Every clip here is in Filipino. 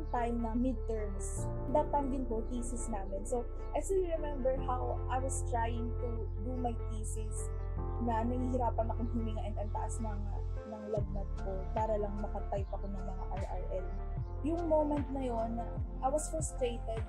time na midterms. That time din po, thesis namin. So, I still remember how I was trying to do my thesis na nahihirapan akong huminga and ang taas ng lagnat ko para lang makatype ako ng mga RRL. Yung moment na yon, I was frustrated.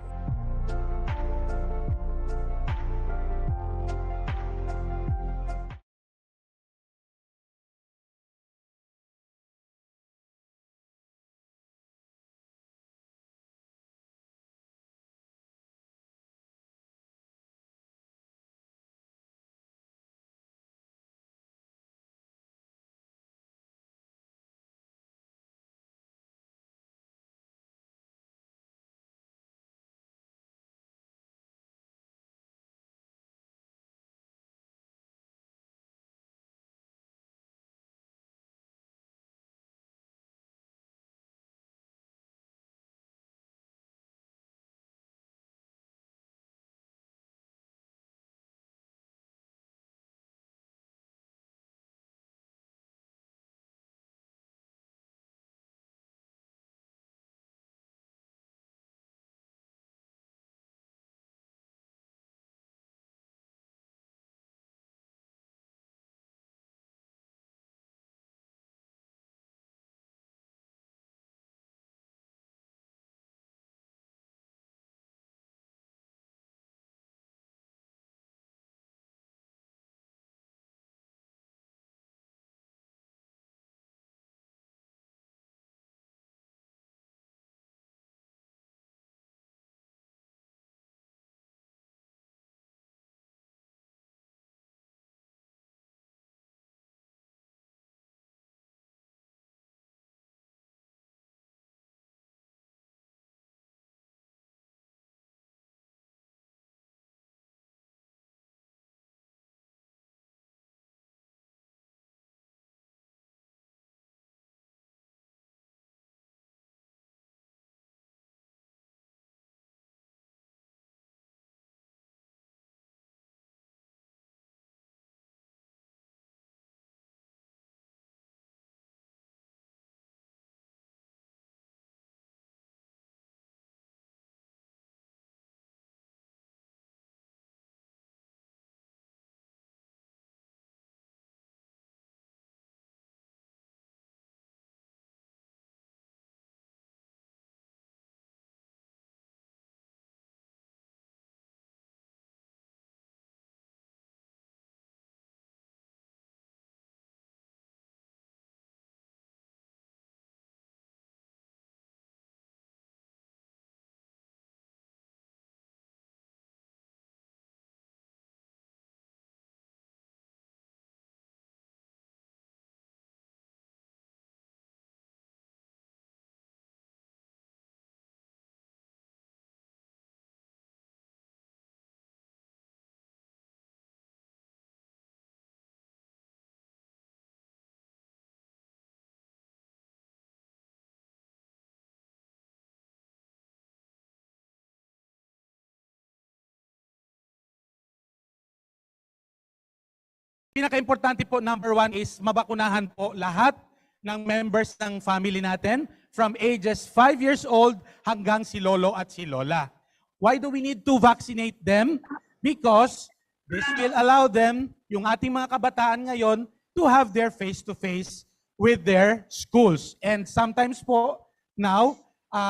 Pinaka-importante po, number one, is mabakunahan po lahat ng members ng family natin from ages 5 years old hanggang si lolo at si lola. Why do we need to vaccinate them? Because this will allow them, yung ating mga kabataan ngayon, to have their face-to-face with their schools. And sometimes po, now,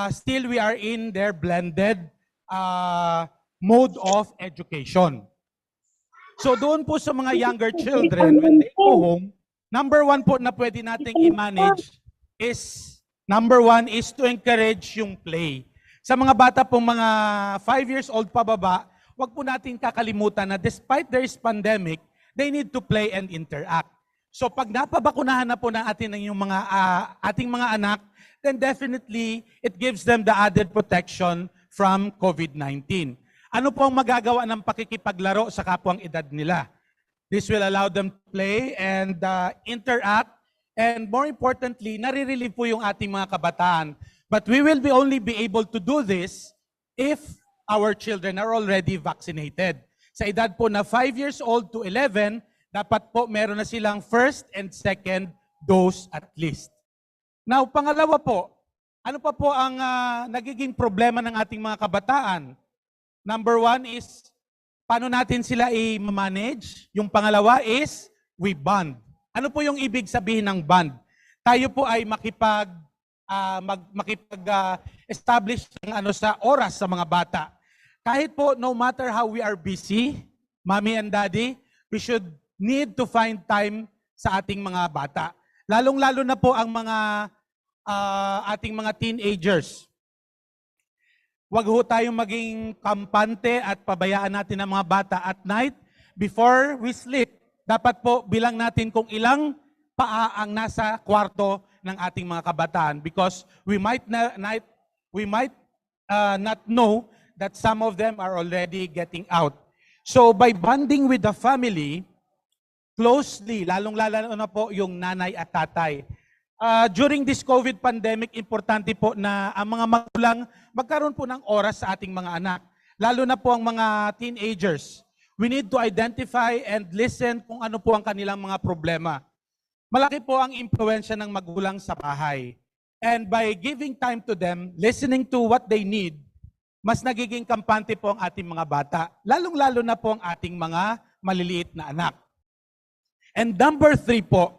still we are in their blended mode of education. So doon po sa mga younger children, when they go home, number one po na pwede nating i-manage is, number one is to encourage yung play. Sa mga bata pong mga 5 years old pababa, wag po natin kakalimutan na despite there is pandemic, they need to play and interact. So pag napabakunahan na po ng ating mga anak, then definitely it gives them the added protection from COVID-19. Ano po ang magagawa ng pakikipaglaro sa kapwang edad nila? This will allow them to play and interact, and more importantly, nare-relieve po yung ating mga kabataan. But we will only be able to do this if our children are already vaccinated. Sa edad po na 5 years old to 11, dapat po meron na silang first and second dose at least. Now, pangalawa po, Ano pa po ang nagiging problema ng ating mga kabataan? Number one is, paano natin sila i-manage? Yung pangalawa is, we bond. Ano po yung ibig sabihin ng bond? Tayo po ay makipag-establish ng sa oras sa mga bata. Kahit po, no matter how we are busy, mommy and daddy, we should need to find time sa ating mga bata. Lalong-lalo na po ang mga ating mga teenagers. Huwag ho tayong maging kampante at pabayaan natin ang mga bata at night. Before we sleep, dapat po bilang natin kung ilang paa ang nasa kwarto ng ating mga kabataan because we might not know that some of them are already getting out. So by bonding with the family, closely, lalong-lalo na po yung nanay at tatay. During this COVID pandemic, importante po na ang mga magulang magkaroon po ng oras sa ating mga anak. Lalo na po ang mga teenagers. We need to identify and listen kung ano po ang kanilang mga problema. Malaki po ang impluwensya ng magulang sa bahay. And by giving time to them, listening to what they need, mas nagiging kampante po ang ating mga bata. Lalong-lalo na po ang ating mga maliliit na anak. And number 3 po,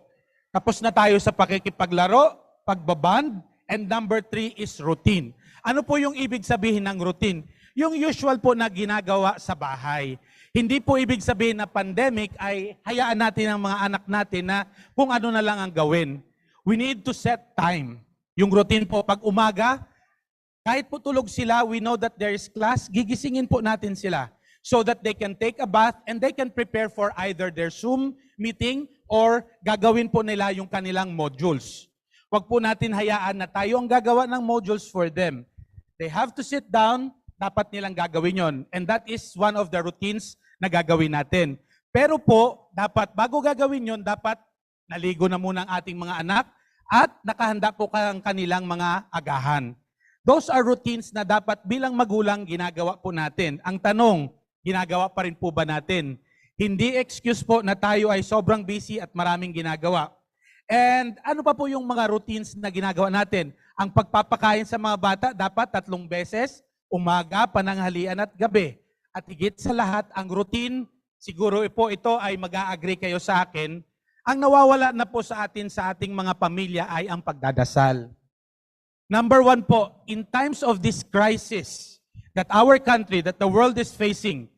tapos na tayo sa pakikipaglaro, pagbaband, and number 3 is routine. Ano po yung ibig sabihin ng routine? Yung usual po na ginagawa sa bahay. Hindi po ibig sabihin na pandemic ay hayaan natin ang mga anak natin na kung ano na lang ang gawin. We need to set time. Yung routine po, pag umaga, kahit po tulog sila, we know that there is class, gigisingin po natin sila so that they can take a bath and they can prepare for either their Zoom meeting or gagawin po nila yung kanilang modules. Huwag po natin hayaan na tayo ang gagawa ng modules for them. They have to sit down, dapat nilang gagawin yon. And that is one of the routines na gagawin natin. Pero po, dapat bago gagawin yon, dapat naligo na muna ang ating mga anak at nakahanda po ang kanilang mga agahan. Those are routines na dapat bilang magulang ginagawa po natin. Ang tanong, ginagawa pa rin po ba natin? Hindi excuse po na tayo ay sobrang busy at maraming ginagawa. And ano pa po yung mga routines na ginagawa natin? Ang pagpapakain sa mga bata dapat 3 beses, umaga, pananghalian at gabi. At higit sa lahat, ang routine, siguro po ito ay mag-a-agree kayo sa akin, ang nawawala na po sa atin sa ating mga pamilya ay ang pagdadasal. Number 1 po, in times of this crisis that our country, that the world is facing,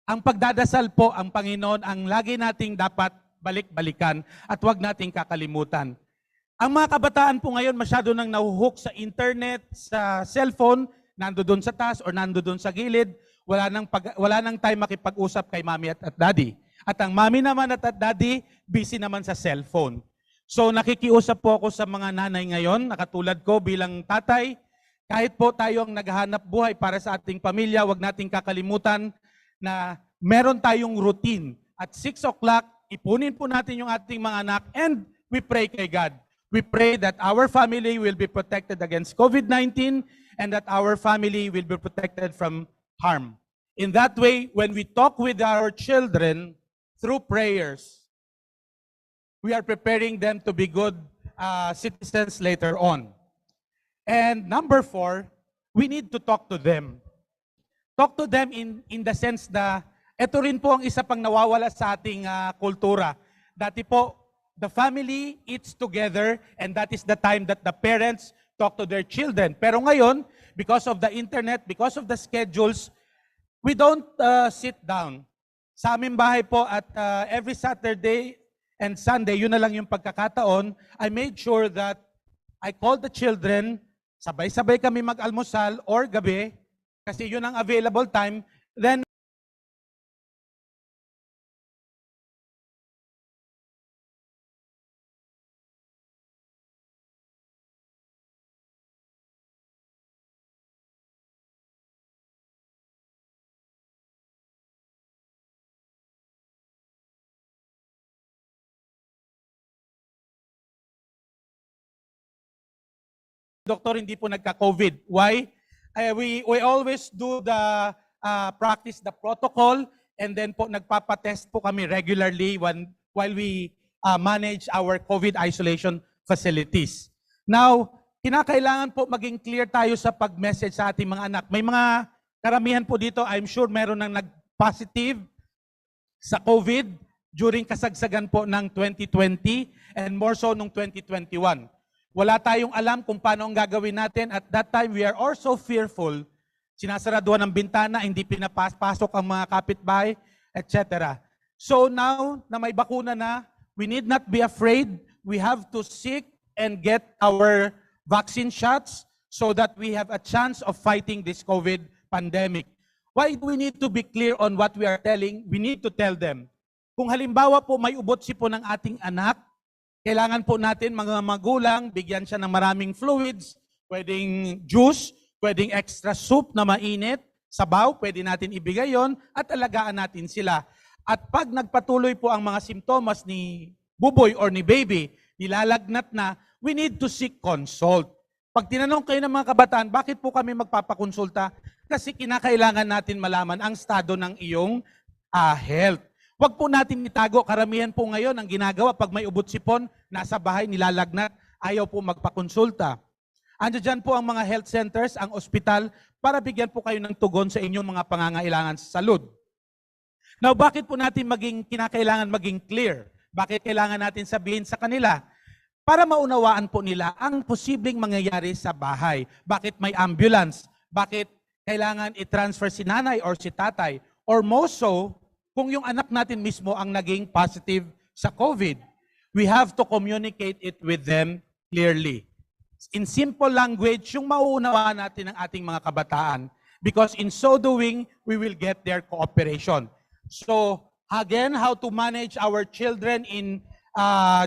ang pagdadasal po, ang Panginoon, ang lagi nating dapat balik-balikan at huwag nating kakalimutan. Ang mga kabataan po ngayon masyado nang nahuhook sa internet, sa cellphone, nando doon sa taas or nando doon sa gilid, wala nang time makipag-usap kay mami at daddy. At ang mami naman at daddy, busy naman sa cellphone. So nakikiusap po ako sa mga nanay ngayon, nakatulad ko bilang tatay, kahit po tayo ang naghahanap buhay para sa ating pamilya, huwag nating kakalimutan na meron tayong routine. At 6 o'clock, ipunin po natin yung ating mga anak and we pray kay God. We pray that our family will be protected against COVID-19 and that our family will be protected from harm. In that way, when we talk with our children through prayers, we are preparing them to be good citizens later on. And number 4, we need to talk to them. Talk to them in the sense na ito rin po ang isa pang nawawala sa ating kultura. Dati po, the family eats together and that is the time that the parents talk to their children. Pero ngayon, because of the internet, because of the schedules, we don't sit down. Sa aming bahay po at every Saturday and Sunday, yun na lang yung pagkakataon, I made sure that I called the children, sabay-sabay kami mag-almusal or gabi, kasi yun ang available time, then doktor hindi po nagka-COVID. Why? We always do the practice the protocol and then po nagpapatest po kami regularly while we manage our COVID isolation facilities. Now, kinakailangan po maging clear tayo sa pag-message sa ating mga anak. May mga karamihan po dito, I'm sure meron nang nag-positive sa COVID during kasagsagan po ng 2020 and more so nung 2021. Wala tayong alam kung paano ang gagawin natin. At that time, we are also fearful. Sinasaraduhan ng bintana, hindi pinapasok ang mga kapitbahay, etc. So now na may bakuna na, we need not be afraid. We have to seek and get our vaccine shots so that we have a chance of fighting this COVID pandemic. Why do we need to be clear on what we are telling? We need to tell them. Kung halimbawa po may ubotsi po ng ating anak, kailangan po natin mga magulang, bigyan siya ng maraming fluids, pwedeng juice, pwedeng extra soup na mainit, sabaw, pwede natin ibigay yon at alagaan natin sila. At pag nagpatuloy po ang mga simptomas ni buboy or ni baby, nilalagnat na, we need to seek consult. Pag tinanong kayo ng mga kabataan, bakit po kami magpapakonsulta? Kasi kinakailangan natin malaman ang estado ng iyong health. Huwag po natin itago. Karamihan po ngayon ang ginagawa pag may ubot-sipon, nasa bahay, nilalagnat, ayaw po magpakonsulta. Andiyan dyan po ang mga health centers, ang ospital, para bigyan po kayo ng tugon sa inyong mga pangangailangan sa salud. Now, bakit po natin kinakailangan maging clear? Bakit kailangan natin sabihin sa kanila? Para maunawaan po nila ang posibleng mangyayari sa bahay. Bakit may ambulance? Bakit kailangan i-transfer si nanay or si tatay? Or most so, kung yung anak natin mismo ang naging positive sa COVID, we have to communicate it with them clearly. In simple language, yung mauunawaan natin ng ating mga kabataan. Because in so doing, we will get their cooperation. So, again, how to manage our children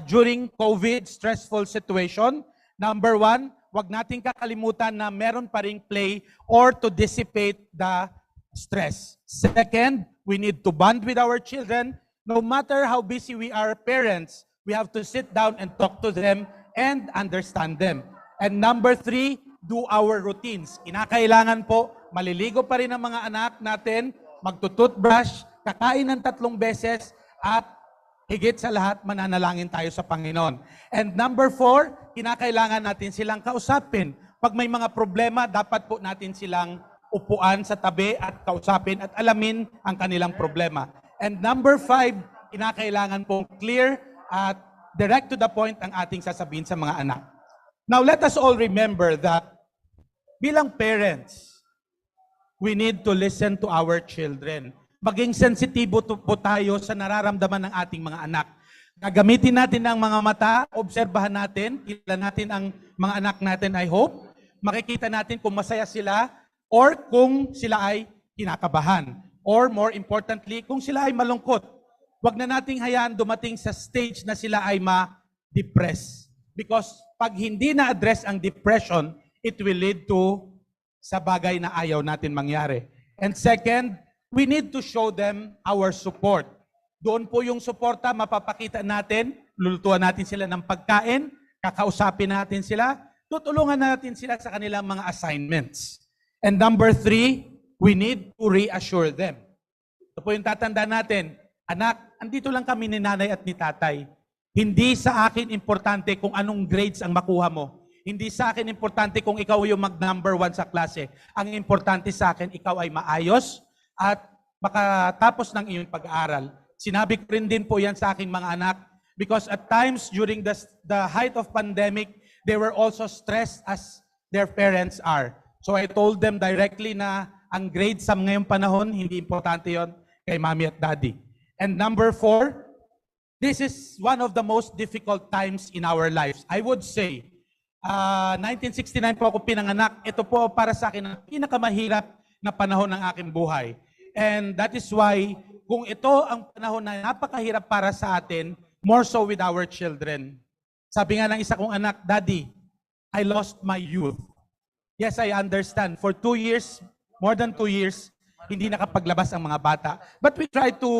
during COVID stressful situation. Number one, wag nating kakalimutan na meron pa ring play or to dissipate the stress. Second, we need to bond with our children. No matter how busy we are parents, we have to sit down and talk to them and understand them. And number three, do our routines. Kinakailangan po, maliligo pa rin ang mga anak natin, magtututbrush, kakain ng 3 beses, at higit sa lahat, mananalangin tayo sa Panginoon. And number 4, kinakailangan natin silang kausapin. Pag may mga problema, dapat po natin silang upuan sa tabi at kausapin at alamin ang kanilang problema. And number 5, kinakailangan pong clear at direct to the point ang ating sasabihin sa mga anak. Now, let us all remember that bilang parents, we need to listen to our children. Maging sensitibo po tayo sa nararamdaman ng ating mga anak. Gagamitin natin ang mga mata, obserbahan natin, kilala natin ang mga anak natin, I hope. Makikita natin kung masaya sila or kung sila ay kinakabahan. Or more importantly, kung sila ay malungkot. Huwag na nating hayaan dumating sa stage na sila ay ma-depress. Because pag hindi na-address ang depression, it will lead to sa bagay na ayaw natin mangyari. And second, we need to show them our support. Doon po yung suporta, mapapakita natin, lulutuan natin sila ng pagkain, kakausapin natin sila, tutulungan natin sila sa kanilang mga assignments. And number 3, we need to reassure them. Ito po yung tatanda natin, anak, andito lang kami ni nanay at ni tatay. Hindi sa akin importante kung anong grades ang makuha mo. Hindi sa akin importante kung ikaw yung mag-number 1 sa klase. Ang importante sa akin, ikaw ay maayos at makatapos ng iyong pag-aaral. Sinabi ko rin din po yan sa aking mga anak because at times during the height of pandemic, they were also stressed as their parents are. So I told them directly na ang grades sa ngayong panahon, hindi importante yon kay mommy at daddy. And number 4, this is one of the most difficult times in our lives. I would say, 1969 po ako pinanganak. Ito po para sa akin ang pinakamahirap na panahon ng aking buhay. And that is why, kung ito ang panahon na napakahirap para sa atin, more so with our children. Sabi nga ng isa kong anak, Daddy, I lost my youth. Yes, I understand. For 2 years, more than 2 years, hindi nakapaglabas ang mga bata. But we try to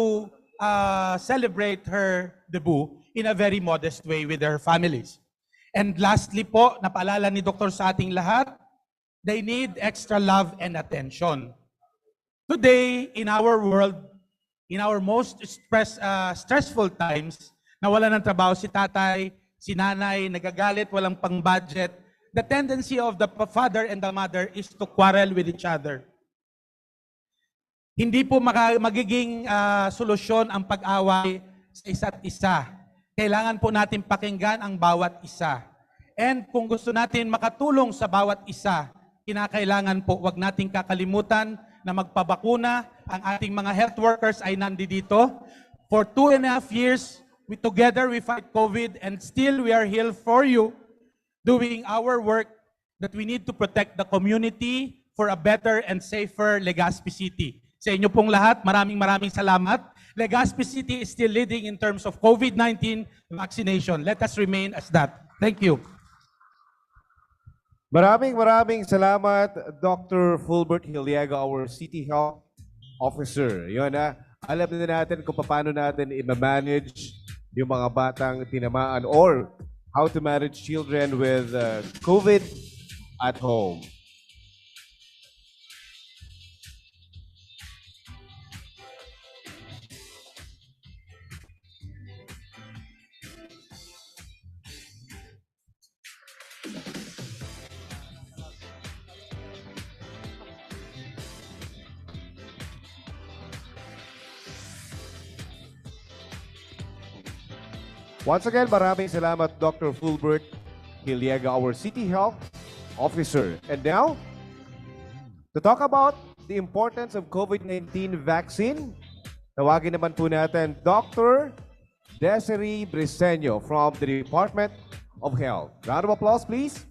celebrate her debut in a very modest way with their families. And lastly po, napaalala ni Dr. sa ating lahat, they need extra love and attention. Today, in our world, in our most stressful times, nawala ng trabaho si tatay, si nanay, nagagalit, walang pang-budget, the tendency of the father and the mother is to quarrel with each other. Hindi po magiging solusyon ang pag-away sa isa't isa. Kailangan po natin pakinggan ang bawat isa. And kung gusto natin makatulong sa bawat isa, kinakailangan po wag nating kakalimutan na magpabakuna. Ang ating mga health workers ay nandito. For 2.5 years, together we fight COVID and still we are here for you doing our work that we need to protect the community for a better and safer Legazpi City. Sa inyo pong lahat, maraming salamat. Legazpi City is still leading in terms of COVID-19 vaccination. Let us remain as that. Thank you. Maraming salamat, Dr. Fulbert Hilliego, our City Health Officer. Yun na, alam na natin kung paano natin i-manage yung mga batang tinamaan or how to manage children with COVID at home. Once again, maraming salamat, Dr. Fulbert Hilliego, our City Health Officer. And now, to talk about the importance of COVID-19 vaccine, tawagin naman po natin Dr. Desiree Briseño from the Department of Health. Round of applause, please.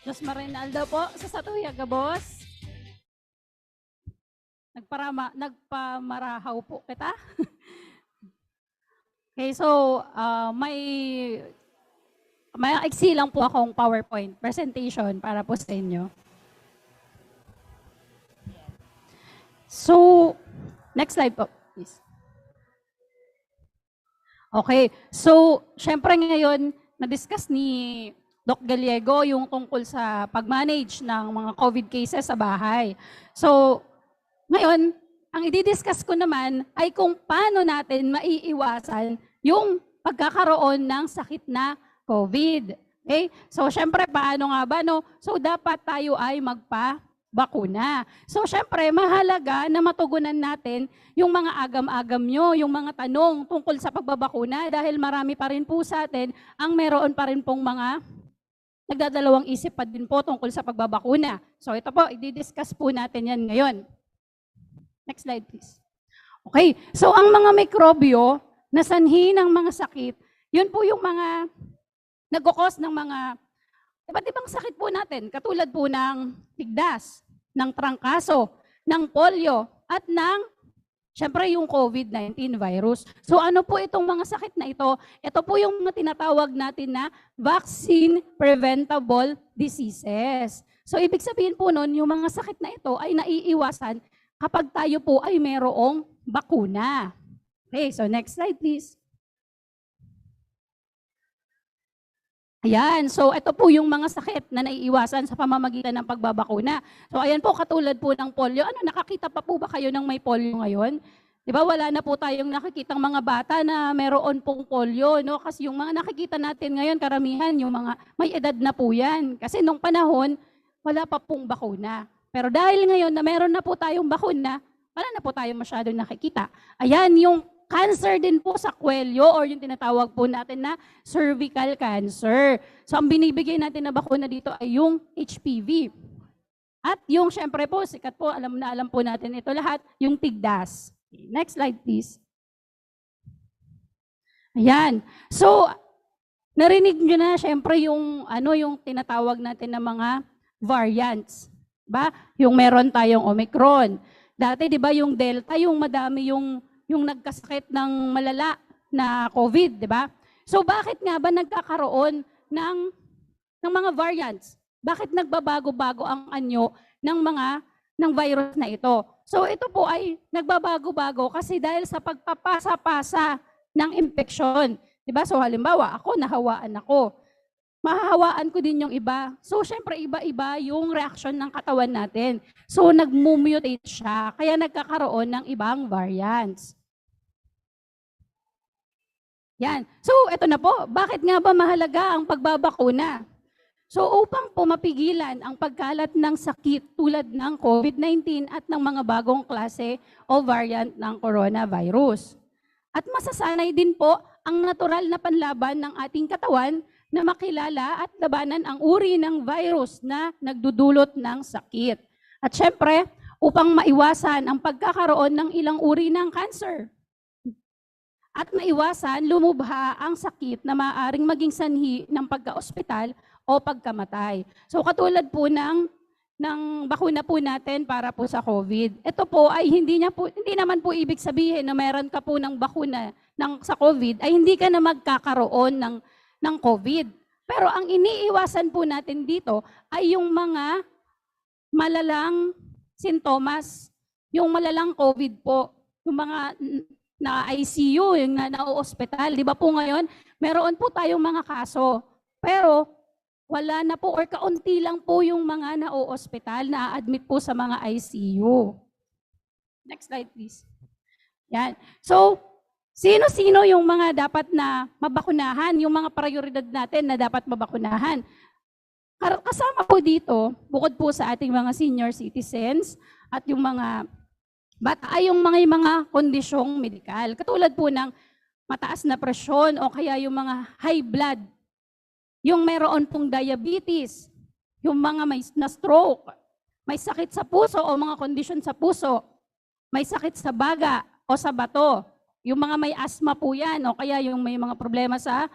Diyos Marinaldo po sa Satuyaga, boss. Nagpamarahaw po kita. Okay, so may iksi lang po akong PowerPoint presentation para po sa inyo. So, next slide po, please. Okay, so syempre ngayon na-discuss ni Doc Gallego yung tungkol sa pag-manage ng mga COVID cases sa bahay. So, ngayon, ang i-discuss ko naman ay kung paano natin maiiwasan yung pagkakaroon ng sakit na COVID. Okay? So, syempre, paano nga ba, no? So, dapat tayo ay magpa-bakuna. So, syempre, mahalaga na matugunan natin yung mga agam-agam nyo, yung mga tanong tungkol sa pagbabakuna dahil marami pa rin po sa atin ang meron pa rin pong mga nagdadalawang isip pa din po tungkol sa pagbabakuna. So ito po, i-discuss po natin yan ngayon. Next slide please. Okay, so ang mga mikrobyo na sanhi ng mga sakit, yun po yung mga nag-cause ng mga iba't ibang sakit po natin, katulad po ng tigdas, ng trangkaso, ng polio, at ng syempre yung COVID-19 virus. So ano po itong mga sakit na ito? Ito po yung mga tinatawag natin na vaccine preventable diseases. So ibig sabihin po nun, yung mga sakit na ito ay naiiwasan kapag tayo po ay mayroong bakuna. Okay, so next slide please. Ayan, so ito po yung mga sakit na naiiwasan sa pamamagitan ng pagbabakuna. So ayan po, katulad po ng polio. Ano, nakakita pa po ba kayo ng may polio ngayon? Di ba wala na po tayong nakikitang mga bata na meron pong polio, no? Kasi yung mga nakikita natin ngayon, karamihan, yung mga may edad na po yan. Kasi nung panahon, wala pa pong bakuna. Pero dahil ngayon na meron na po tayong bakuna, wala na po tayong masyadong nakikita. Ayan, yung cancer din po sa kwelyo or yung tinatawag po natin na cervical cancer. So ang binibigay natin na bakuna dito ay yung HPV. At yung syempre po, sikat po, alam po natin ito lahat, yung tigdas. Next slide please. Ayan. So narinig nyo na syempre yung yung tinatawag natin na mga variants. Diba? Yung meron tayong Omicron. Dati 'di ba yung Delta, yung madami yung nagkasakit ng malala na COVID, di ba? So bakit nga ba nagkakaroon ng mga variants? Bakit nagbabago-bago ang anyo ng virus na ito? So ito po ay nagbabago-bago kasi dahil sa pagpapasa-pasa ng infeksyon. Di ba? So halimbawa, ako nahawaan ako. mahahawaan ko din yung iba. So, syempre, iba-iba yung reaction ng katawan natin. So, nag-mutate siya, kaya nagkakaroon ng ibang variants. Yan. So, eto na po. Bakit nga ba mahalaga ang pagbabakuna? So, upang po mapigilan ang pagkalat ng sakit tulad ng COVID-19 at ng mga bagong klase o variant ng coronavirus. At masasanay din po ang natural na panlaban ng ating katawan na makilala at labanan ang uri ng virus na nagdudulot ng sakit. At syempre, upang maiwasan ang pagkakaroon ng ilang uri ng cancer. At maiwasan lumubha ang sakit na maaaring maging sanhi ng pagka-ospital o pagkamatay. So katulad po ng bakuna po natin para po sa COVID. Ito po ay hindi naman po ibig sabihin na meron ka po ng bakuna sa COVID ay hindi ka na magkakaroon ng COVID. Pero ang iniiwasan po natin dito ay yung mga malalang sintomas, yung malalang COVID po, yung mga na ICU, yung na-ospital. Di ba po ngayon, meron po tayong mga kaso. Pero wala na po or kaunti lang po yung mga na-ospital na admit po sa mga ICU. Next slide please. Yan. So, sino-sino yung mga dapat na mabakunahan, yung mga prioridad natin na dapat mabakunahan? Kasama po dito, bukod po sa ating mga senior citizens at yung mga bata ay yung mga kondisyong medikal. Katulad po ng mataas na presyon o kaya yung mga high blood, yung mayroon pong diabetes, yung mga may na stroke, may sakit sa puso o mga kondisyon sa puso, may sakit sa baga o sa bato, yung mga may asthma po yan o kaya yung may mga problema sa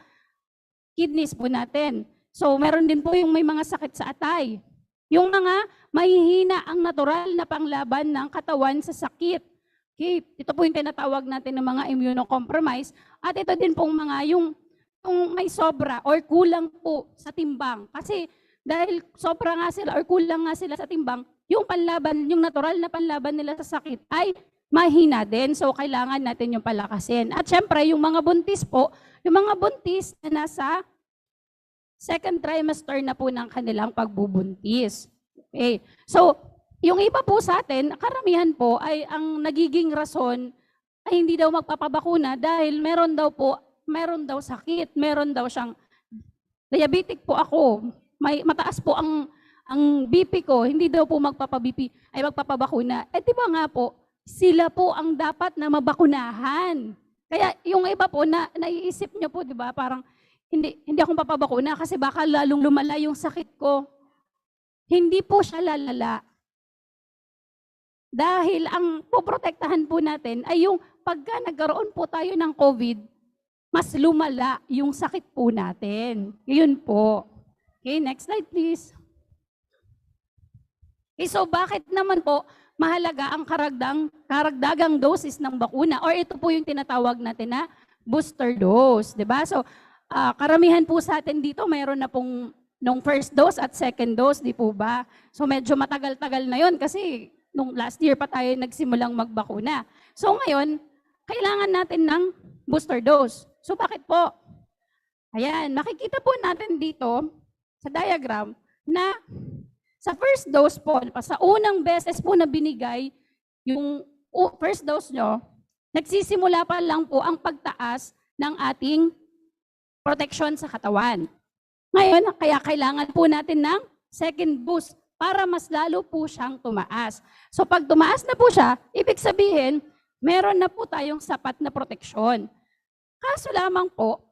kidneys po natin. So meron din po yung may mga sakit sa atay. Yung mga mahihina ang natural na panglaban ng katawan sa sakit. Okay? Ito po yung tinatawag natin ng mga immunocompromised. At ito din pong mga yung may sobra or kulang po sa timbang. Kasi dahil sobra nga sila or kulang nga sila sa timbang, yung panlaban, yung natural na panlaban nila sa sakit ay mahina din. So kailangan natin yung palakasin. At syempre, yung mga buntis po, yung mga buntis na nasa second trimester na po ng kanilang pagbubuntis. Okay. So, yung iba po sa atin, karamihan po ay ang nagiging rason ay hindi daw magpapabakuna dahil meron daw sakit, meron daw siyang diabetic po ako, mataas po ang BP ko, hindi daw po magpapabakuna. Eh di ba nga po, sila po ang dapat na mabakunahan. Kaya yung iba po na naiisip niyo po, di ba, parang hindi akong papabakuna kasi baka lalong lumala yung sakit ko. Hindi po siya lalala. Dahil ang poprotektahan po natin ay yung pagka nagkaroon po tayo ng COVID, mas lumala yung sakit po natin. Yun po. Okay, next slide please. Okay, so bakit naman po mahalaga ang karagdagang doses ng bakuna or ito po yung tinatawag natin na booster dose, 'di ba? So karamihan po sa atin dito mayroon na pong nung first dose at second dose, di po ba? So medyo matagal-tagal na yon kasi nung last year pa tayo nagsimulang magbakuna. So ngayon, kailangan natin ng booster dose. So bakit po? Ayan, makikita po natin dito sa diagram na sa first dose po, sa unang beses po na binigay yung first dose nyo, nagsisimula pa lang po ang pagtaas ng ating protection sa katawan. Ngayon, kaya kailangan po natin ng second boost para mas lalo po siyang tumaas. So pag tumaas na po siya, ibig sabihin, meron na po tayong sapat na proteksyon. Kaso lamang po,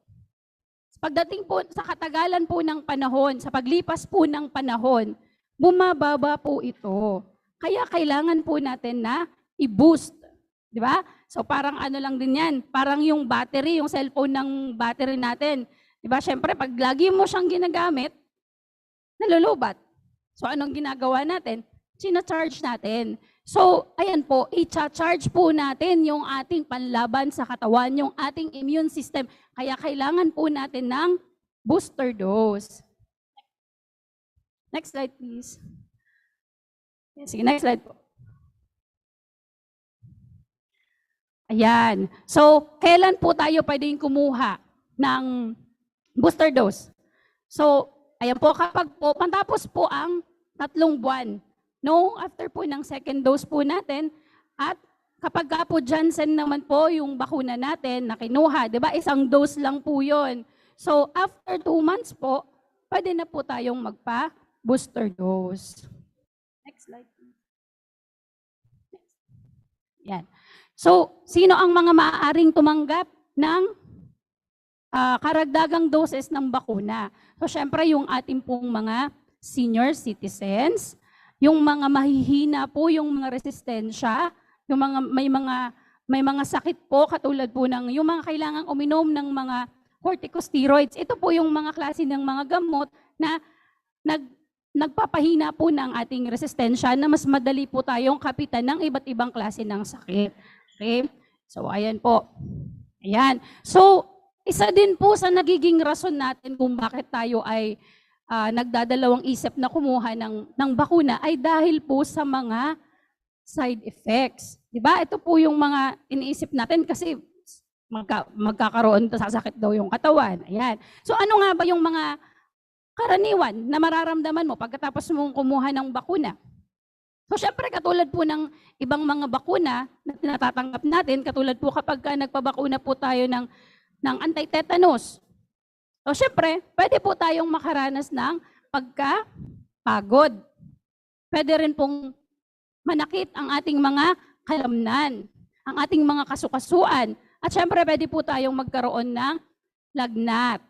pagdating po sa katagalan po ng panahon, sa paglipas po ng panahon, bumababa po ito. Kaya kailangan po natin na i-boost. Di ba? So parang ano lang din yan, parang yung battery, yung cellphone ng battery natin. Di ba? Siyempre, pag lagi mo siyang ginagamit, nalulubat. So anong ginagawa natin? Sina-charge natin. So, ayan po, i-charge po natin yung ating panlaban sa katawan, yung ating immune system. Kaya kailangan po natin ng booster dose. Next slide, please. Sige, next slide po. Ayan. So, kailan po tayo pwedeng kumuha ng booster dose? So, ayan po, kapag po, matapos po ang 3 buwan, no, after po ng second dose po natin, at kapag ka po Janssen naman po yung bakuna natin na kinuha, di ba, 1 dose lang po yun. So, after 2 months po, pwede na po tayong magpa-booster dose. Next slide. Yan. So, sino ang mga maaaring tumanggap ng karagdagang doses ng bakuna? So, syempre, yung ating pong mga senior citizens, yung mga mahihina po, yung mga resistensya, yung mga may mga sakit po katulad po ng yung mga kailangang uminom ng mga corticosteroids. Ito po yung mga klase ng mga gamot na nagpapahina po ng ating resistensya na mas madali po tayong kapitan ng iba't ibang klase ng sakit. Okay? So, ayan po. Ayan. So, isa din po sa nagiging rason natin kung bakit tayo ay nagdadalawang isip na kumuha ng bakuna ay dahil po sa mga side effects. Diba? Ito po yung mga iniisip natin kasi magkakaroon, sasakit daw yung katawan. Ayan. So ano nga ba yung mga karaniwan na mararamdaman mo pagkatapos mong kumuha ng bakuna? So syempre katulad po ng ibang mga bakuna na tinatatanggap natin, katulad po kapag nagpabakuna po tayo ng anti-tetanus. So syempre, pwede po tayong makaranas ng pagkapagod. Pwede rin pong manakit ang ating mga kalamnan, ang ating mga kasukasuan. At syempre, pwede po tayong magkaroon ng lagnat.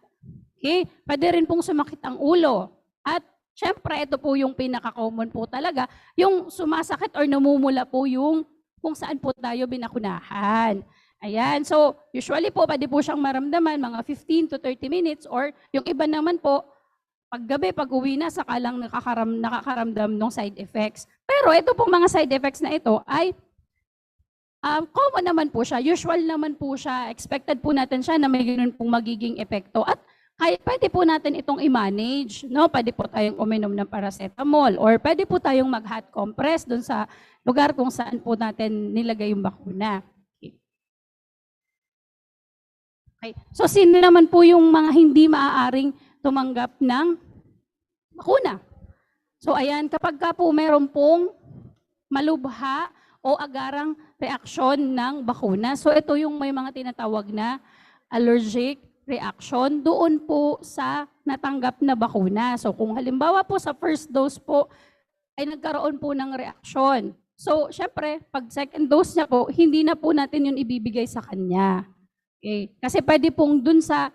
Okay? Pwede rin pong sumakit ang ulo. At syempre, ito po yung pinaka-common po talaga, yung sumasakit or namumula po yung kung saan po tayo binakunahan. Ayan. So, usually po, pwede po siyang maramdaman mga 15 to 30 minutes or yung iba naman po, paggabi, pag-uwi na, saka lang nakakaramdam ng side effects. Pero ito pong mga side effects na ito ay common naman po siya, usual naman po siya, expected po natin siya na may ganun pong magiging epekto. At pwede po natin itong i-manage. No? Pwede po tayong uminom ng paracetamol or pwede po tayong mag-hot compress dun sa lugar kung saan po natin nilagay yung bakuna. Okay. So, sino naman po yung mga hindi maaaring tumanggap ng bakuna? So, ayan, kapag ka po meron pong malubha o agarang reaksyon ng bakuna. So, ito yung may mga tinatawag na allergic reaction doon po sa natanggap na bakuna. So, kung halimbawa po sa first dose po ay nagkaroon po ng reaksyon. So, syempre, pag second dose niya po, hindi na po natin yun ibibigay sa kanya. Okay. Kasi pwede pong dun sa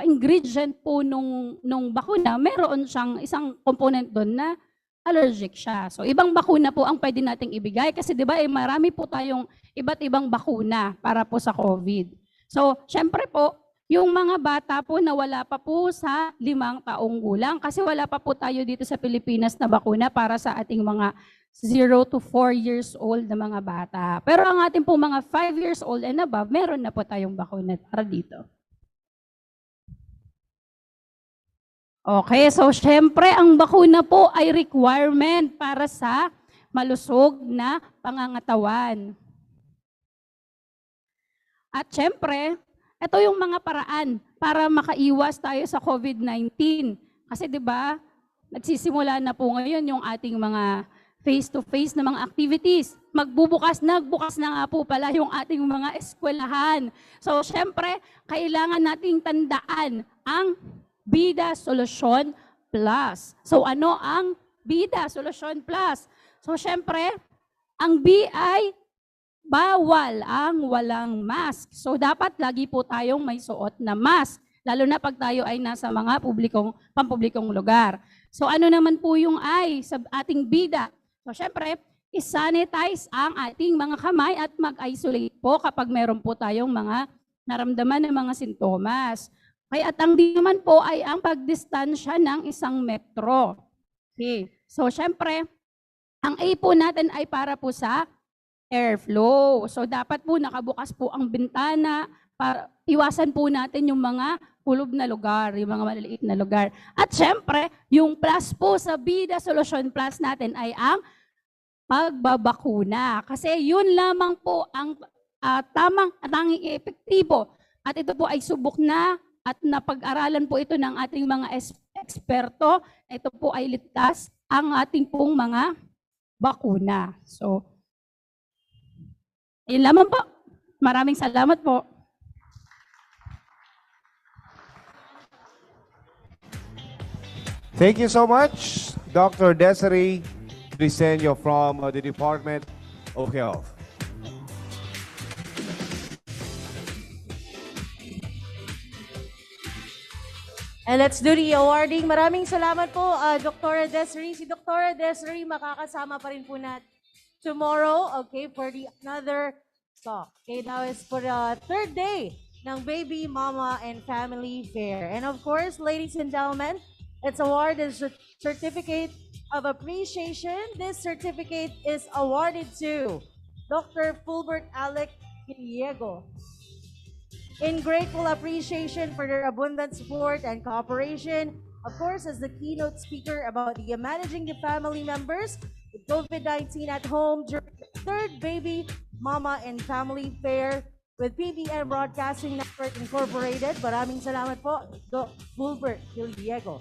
ingredient po nung bakuna, meron siyang isang component doon na allergic siya. So ibang bakuna po ang pwede nating ibigay kasi 'di ba marami po tayong iba't ibang bakuna para po sa COVID. So syempre po, yung mga bata po na wala pa po sa 5 taong gulang kasi wala pa po tayo dito sa Pilipinas na bakuna para sa ating mga 0 to 4 years old na mga bata. Pero ang ating po mga 5 years old and above, meron na po tayong bakuna para dito. Okay, so syempre ang bakuna po ay requirement para sa malusog na pangangatawan. At syempre, ito yung mga paraan para makaiwas tayo sa COVID-19. Kasi 'di ba, nagsisimula na po ngayon yung ating mga face-to-face na mga activities. Nagbukas na nga po pala yung ating mga eskwelahan. So, syempre, kailangan nating tandaan ang Bida Solusyon Plus. So, ano ang Bida Solusyon Plus? So, syempre, ang B ay bawal ang walang mask. So, dapat lagi po tayong may suot na mask. Lalo na pag tayo ay nasa mga pampublikong lugar. So, ano naman po yung I sa ating bida? So, syempre, isanitize ang ating mga kamay at mag-isolate po kapag meron po tayong mga naramdaman ng mga sintomas. Okay, at ang D naman po ay ang pagdistansya ng 1 metro. Okay, so syempre, ang A po natin ay para po sa airflow. So dapat po nakabukas po ang bintana para iwasan po natin yung mga kulob na lugar, yung mga maliliit na lugar. At syempre, yung plus po sa Bida Solution Plus natin ay ang pagbabakuna. Kasi yun lamang po ang tanging epektibo. At ito po ay subok na at napag-aralan po ito ng ating mga eksperto. Ito po ay ligtas ang ating pong mga bakuna. So, yun lamang po. Maraming salamat po. Thank you so much, Dr. Desiree Briseño from the Department of Health. And let's do the awarding. Maraming salamat po, Dr. Desiree. Si Dr. Desiree makakasama pa rin po natin tomorrow, okay, for the another talk. Okay, now is for the third day ng Baby, Mama, and Family Fair. And of course, ladies and gentlemen, its award is a certificate of appreciation. This certificate is awarded to Dr. Fulbert Alec Giliego. In grateful appreciation for their abundant support and cooperation, of course, as the keynote speaker about the managing the family members with COVID-19 at home during the third Baby, Mama, and Family Fair with PBN Broadcasting Network Incorporated. Maraming salamat po, Dr. Fulbert Giliego.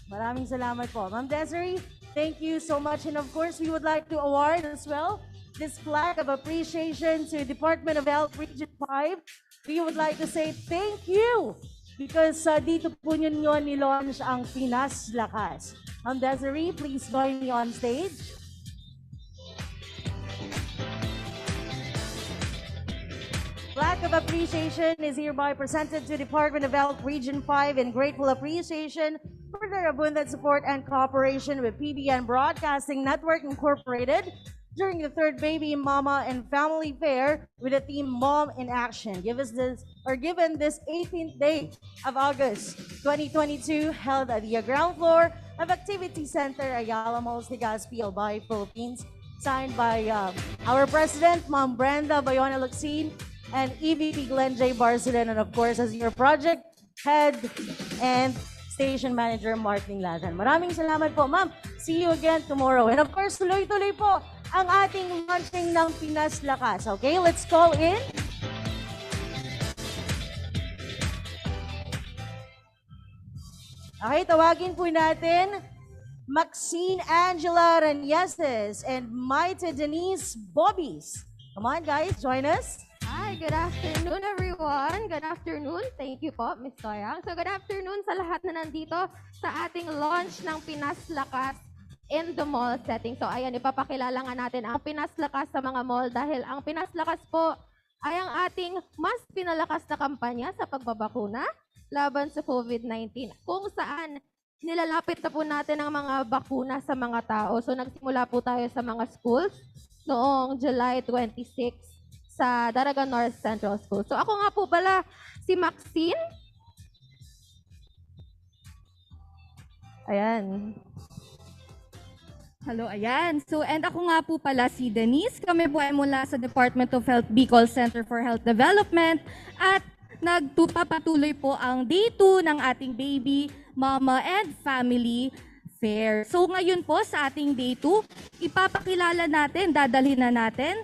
Maraming salamat po. Ma'am Desiree, thank you so much. And of course, we would like to award as well this plaque of appreciation to Department of Health Region 5. We would like to say thank you because dito po nyo nilaunch ang Pinas Lakas. Ma'am Desiree, please join me on stage. Plaque of appreciation is hereby presented to Department of Health Region 5 in grateful appreciation for their abundant support and cooperation with PBN Broadcasting Network Incorporated during the third Baby, Mama, and Family Fair with the theme Mom in Action. Given this 18th day of August 2022, held at the ground floor of Activity Center Ayala Malls, Legazpi, Albay, Philippines, signed by our President, Ma'am Brenda Bayona Luxin, and EVP Glenn J. Barcelona, and of course, as your project head and Station Manager, Martin Lazan. Maraming salamat po, ma'am. See you again tomorrow. And of course, tuloy-tuloy po ang ating launching ng Pinas Lakas. Okay, let's call in. Okay, tawagin po natin Maxine Angela Ranieses and Maite Denise Bobbies. Come on, guys, join us. Hi, good afternoon everyone. Good afternoon. Thank you po, Ms. Toyang. So good afternoon sa lahat na nandito sa ating launch ng Pinas Lakas in the mall setting. So ayan, ipapakilala nga natin ang Pinas Lakas sa mga mall dahil ang Pinas Lakas po ay ang ating mas pinalakas na kampanya sa pagbabakuna laban sa COVID-19 kung saan nilalapit na po natin ang mga bakuna sa mga tao. So nagsimula po tayo sa mga schools noong July 26 sa Daraga North Central School. So ako nga po pala si Maxine. Ayan. Hello, ayan. So, and ako nga po pala si Denise. Kami po ay mula sa Department of Health Bicol Center for Health Development at nagpapatuloy po ang Day 2 ng ating Baby, Mama, and Family Fair. So, ngayon po sa ating Day 2, ipapakilala natin, dadalhin na natin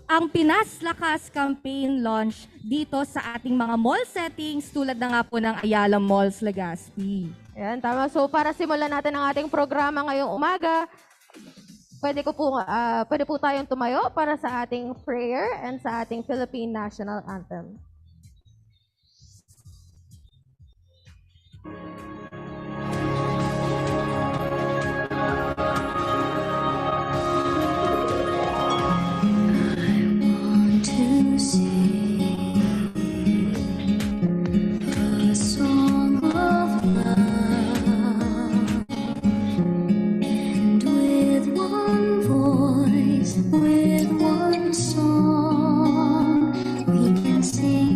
ang Pinas Lakas campaign launch dito sa ating mga mall settings tulad na nga po ng Ayala Malls, Legazpi. Ayan, tama. So para simulan natin ang ating programa ngayong umaga, pwede po tayong tumayo para sa ating prayer and sa ating Philippine National Anthem. With one song, we can sing.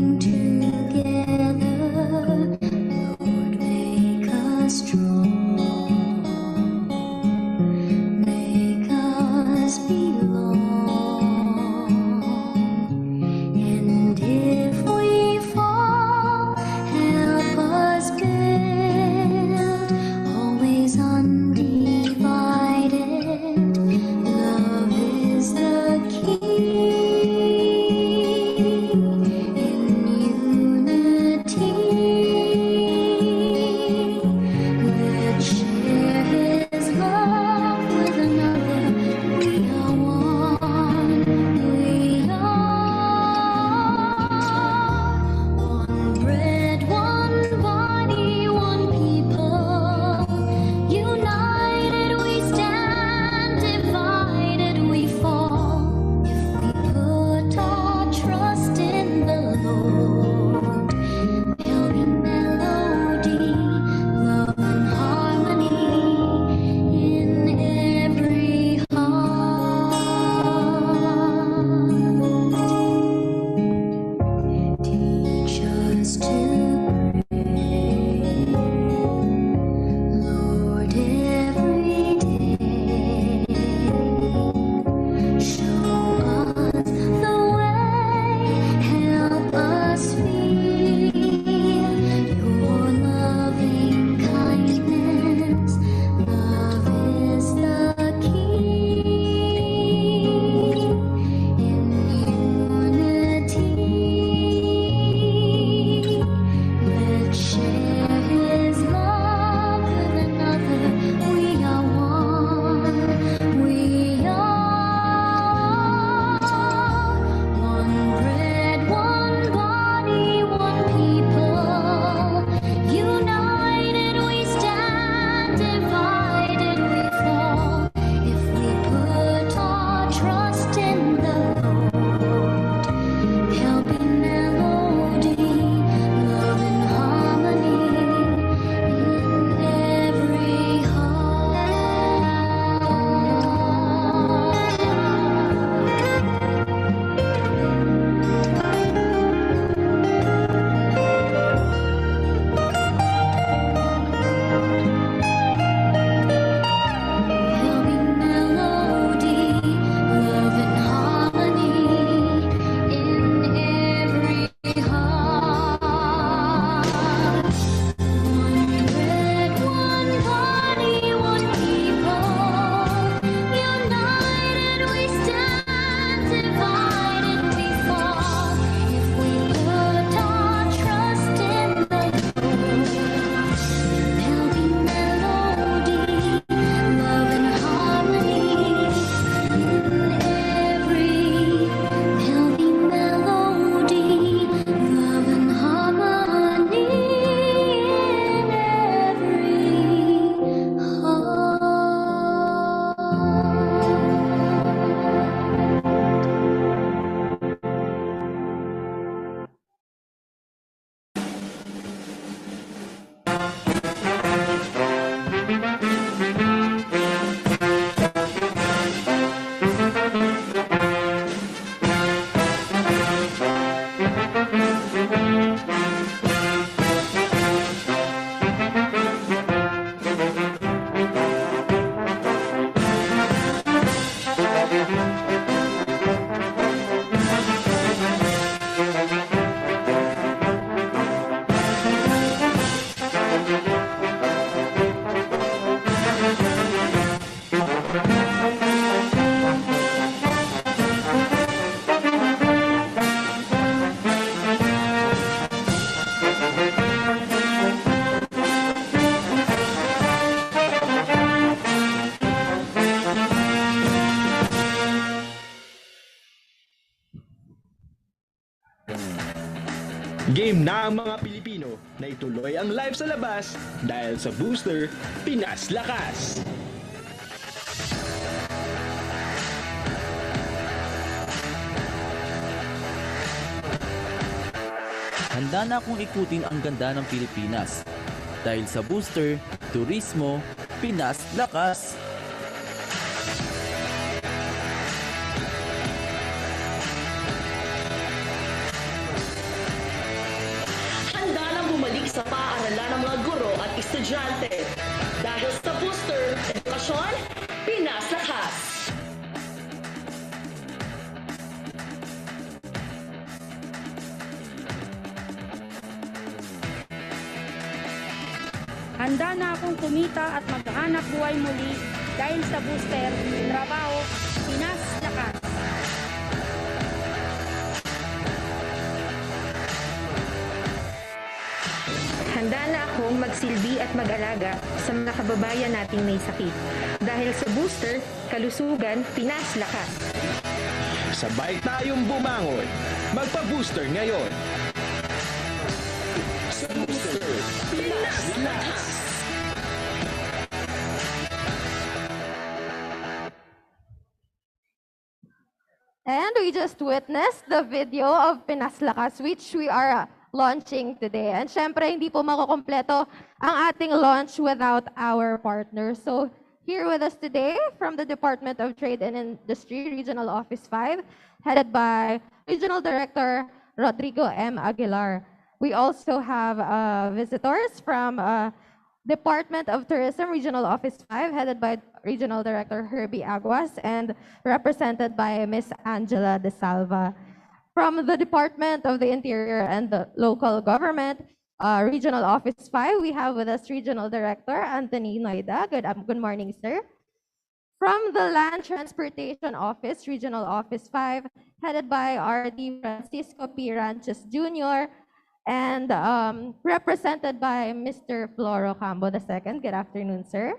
Game na ang mga Pilipino na ituloy ang live sa labas dahil sa booster Pinas Lakas. Handa na akong ikutin ang ganda ng Pilipinas. Dahil sa booster, turismo, Pinas Lakas. Handa nang bumalik sa paaralan ng mga guro at estudyante. Dahil sa booster, edukasyon, Pinas Lakas. Handa na akong kumita at maghanap buhay muli dahil sa booster, trabaho, Pinas Lakas. Handa na akong magsilbi at mag-alaga sa mga kababayan nating may sakit. Dahil sa booster, kalusugan, Pinas Lakas. Sabay tayong bumangon. Magpa-booster ngayon. Sa booster, Pinas Lakas. And we just witnessed the video of Pinas Lakas, which we are launching today. And syempre, hindi po makukompleto ang ating launch without our partners. So here with us today from the Department of Trade and Industry, Regional Office 5, headed by Regional Director Rodrigo M. Aguilar. We also have visitors from Department of Tourism, Regional Office 5, headed by Regional Director Herbie Aguas and represented by Ms. Angela De Salva. From the Department of the Interior and the Local Government, Regional Office 5, we have with us Regional Director Anthony Noida. Good morning, sir. From the Land Transportation Office, Regional Office 5, headed by RD Francisco P. Ranches Jr., and represented by Mr. Floro Cambo II. Good afternoon, sir.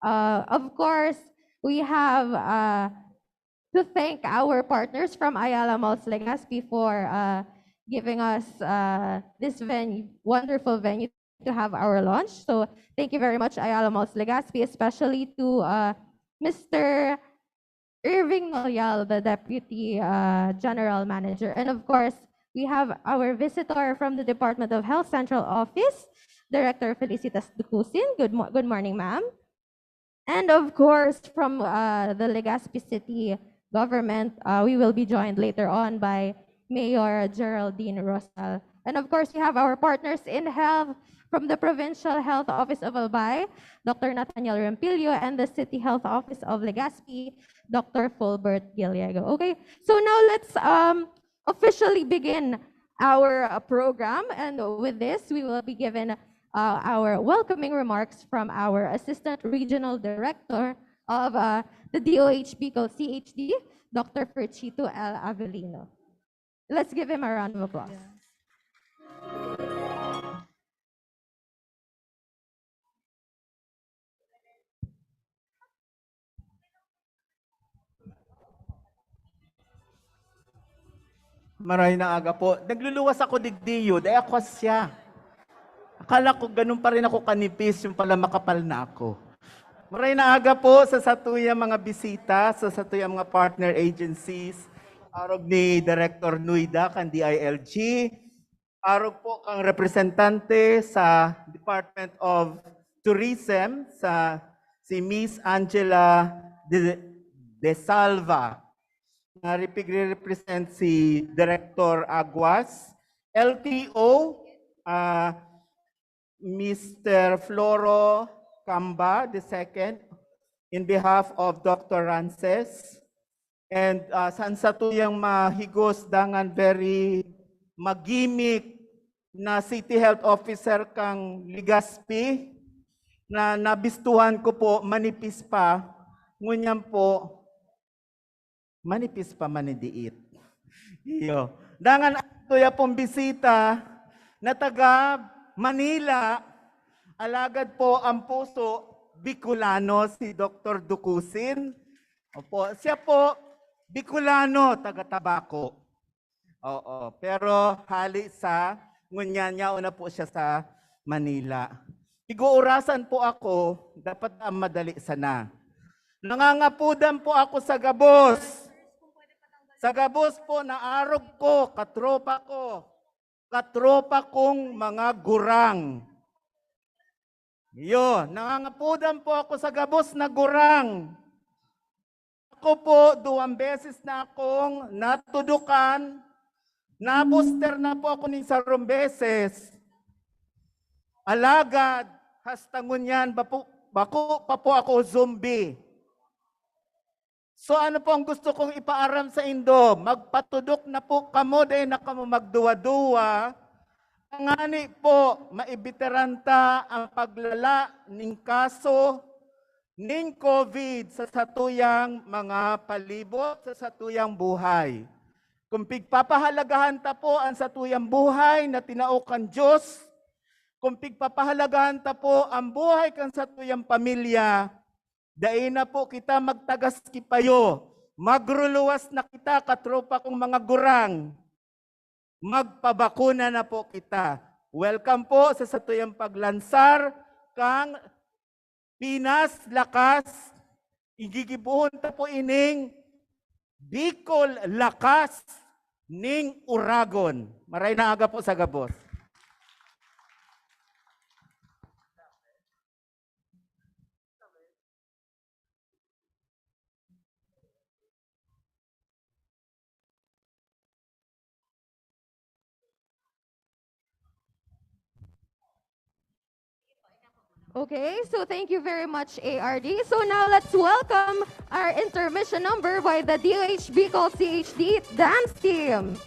Of course, we have to thank our partners from Ayala Malls Legazpi for giving us this wonderful venue to have our launch. So thank you very much, Ayala Malls Legazpi, especially to Mr. Irving Noyal, the Deputy General Manager. And of course, we have our visitor from the Department of Health Central Office, Director Felicitas Ducusin. Good morning, ma'am. And of course, from the Legazpi City government, we will be joined later on by Mayor Geraldine Rosal. And of course, we have our partners in health from the Provincial Health Office of Albay, Dr. Nathaniel Rempilio, and the City Health Office of Legazpi, Dr. Fulbert Giliego. Okay, so now let's officially begin our program. And with this, we will be given our welcoming remarks from our Assistant Regional Director of the DOH Bicol CHD, Dr. Ferchito L. Avellino. Let's give him a round of applause. Maray na aga po. Nagluluwas ako digdiyo, dahil ako siya. Akala ko ganun pa rin ako kanipis, yung pala makapal na ako. Maray na aga po sa satuya mga bisita, sa satuya mga partner agencies, arog ni Director Nuida kan DILG, arog po kang representante sa Department of Tourism, si Miss Angela De Salva. represent si Director Aguas, LTO, Mr. Floro Camba II, in behalf of Dr. Rances, and san sa tuyang mahigos dangan very magimik na City Health Officer kang Ligaspi, na nabistuhan ko po, manipis pa, ngunyan po, manipis pa manidiit. Iyo. Dangan tuya pong bisita na taga Manila, alagad po ang puso Bicolano, si Dr. Dukusin. Opo, siya po Bicolano, taga Tabaco. Oo, pero hali sa ngunyan niya, una po siya sa Manila. Iguurasan po ako, dapat madali sana. Nangangapudan po ako sa Gabos. Sa Gabos po, naarog ko, katropa kong mga gurang. Yun, nangangapudan po ako sa Gabos na gurang. Ako po, 2 beses na akong natudukan, na-booster na po ako ng 3 beses. Alagad, hastangon yan, bako pa po ako zombie. So ano po ang gusto kong ipaaram sa Indo? Magpatudok na po kamo dahil na kamo magduwa-duwa. Ngani po, maibiteranta ang paglala ng kaso ng COVID sa satuyang mga palibot, sa satuyang buhay. Kung pigpapahalagahan ta po ang satuyang buhay na tinaukan Diyos, kung pigpapahalagahan ta po ang buhay kan satuyang pamilya, dahil na po kita magtagas kipayo, magruluwas na kita katropa kong mga gurang, magpabakuna na po kita. Welcome po sa satuyang paglansar kang Pinas Lakas, igigibuhon ta po ining Bicol Lakas ning Uragon. Maray na aga po sa Gabos. Okay, so thank you very much, ARD. So now let's welcome our intermission number by the DOH Bicol CHD dance team.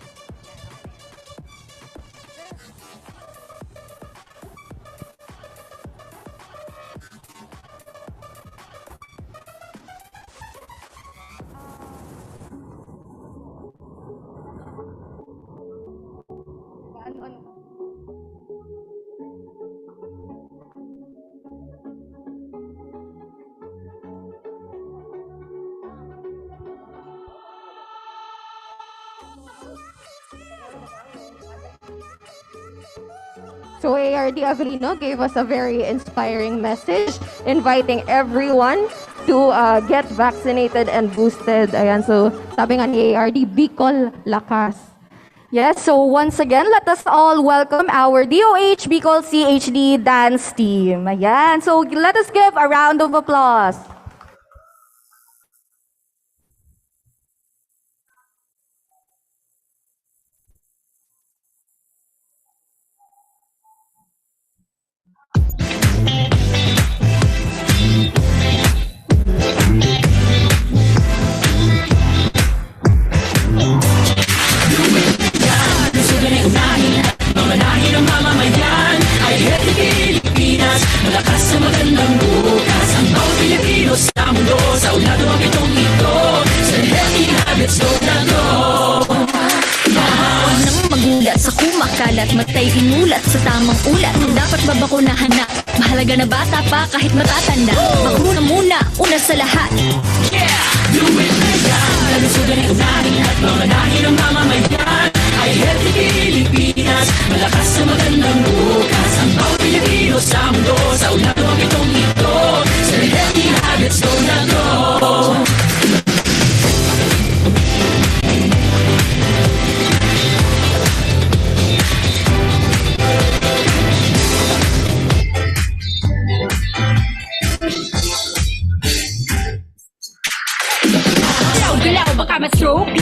So ARD Avelino gave us a very inspiring message, inviting everyone to get vaccinated and boosted. Ayan, so sabi nga ni ARD, Bicol Lakas. Yes, so once again, let us all welcome our DOH Bicol CHD dance team. Ayan, so let us give a round of applause. Mamanahin ang mamamayan ay healthy Pilipinas, malakas sa magandang bukas. Ang bawat Pilipino sa mundo, sa ulado ang itong ito. Sa healthy habits, go na go. Huwag nang magulat sa kumakalat, matay inulat sa tamang ulat. Dapat babakunahan na, mahalaga na bata pa kahit matatanda. Bakuna muna, una sa lahat. Yeah! Do it na yan! Kalusugan ay unahin at mamanahin ang mamamayan ay healthy Pilipinas, malakas sa magandang bukas. Ang bawat Pilipino sa mundo, sa ulado ang itong ito. Sa healthy habits, go na go. Galaw, baka ma-stroke.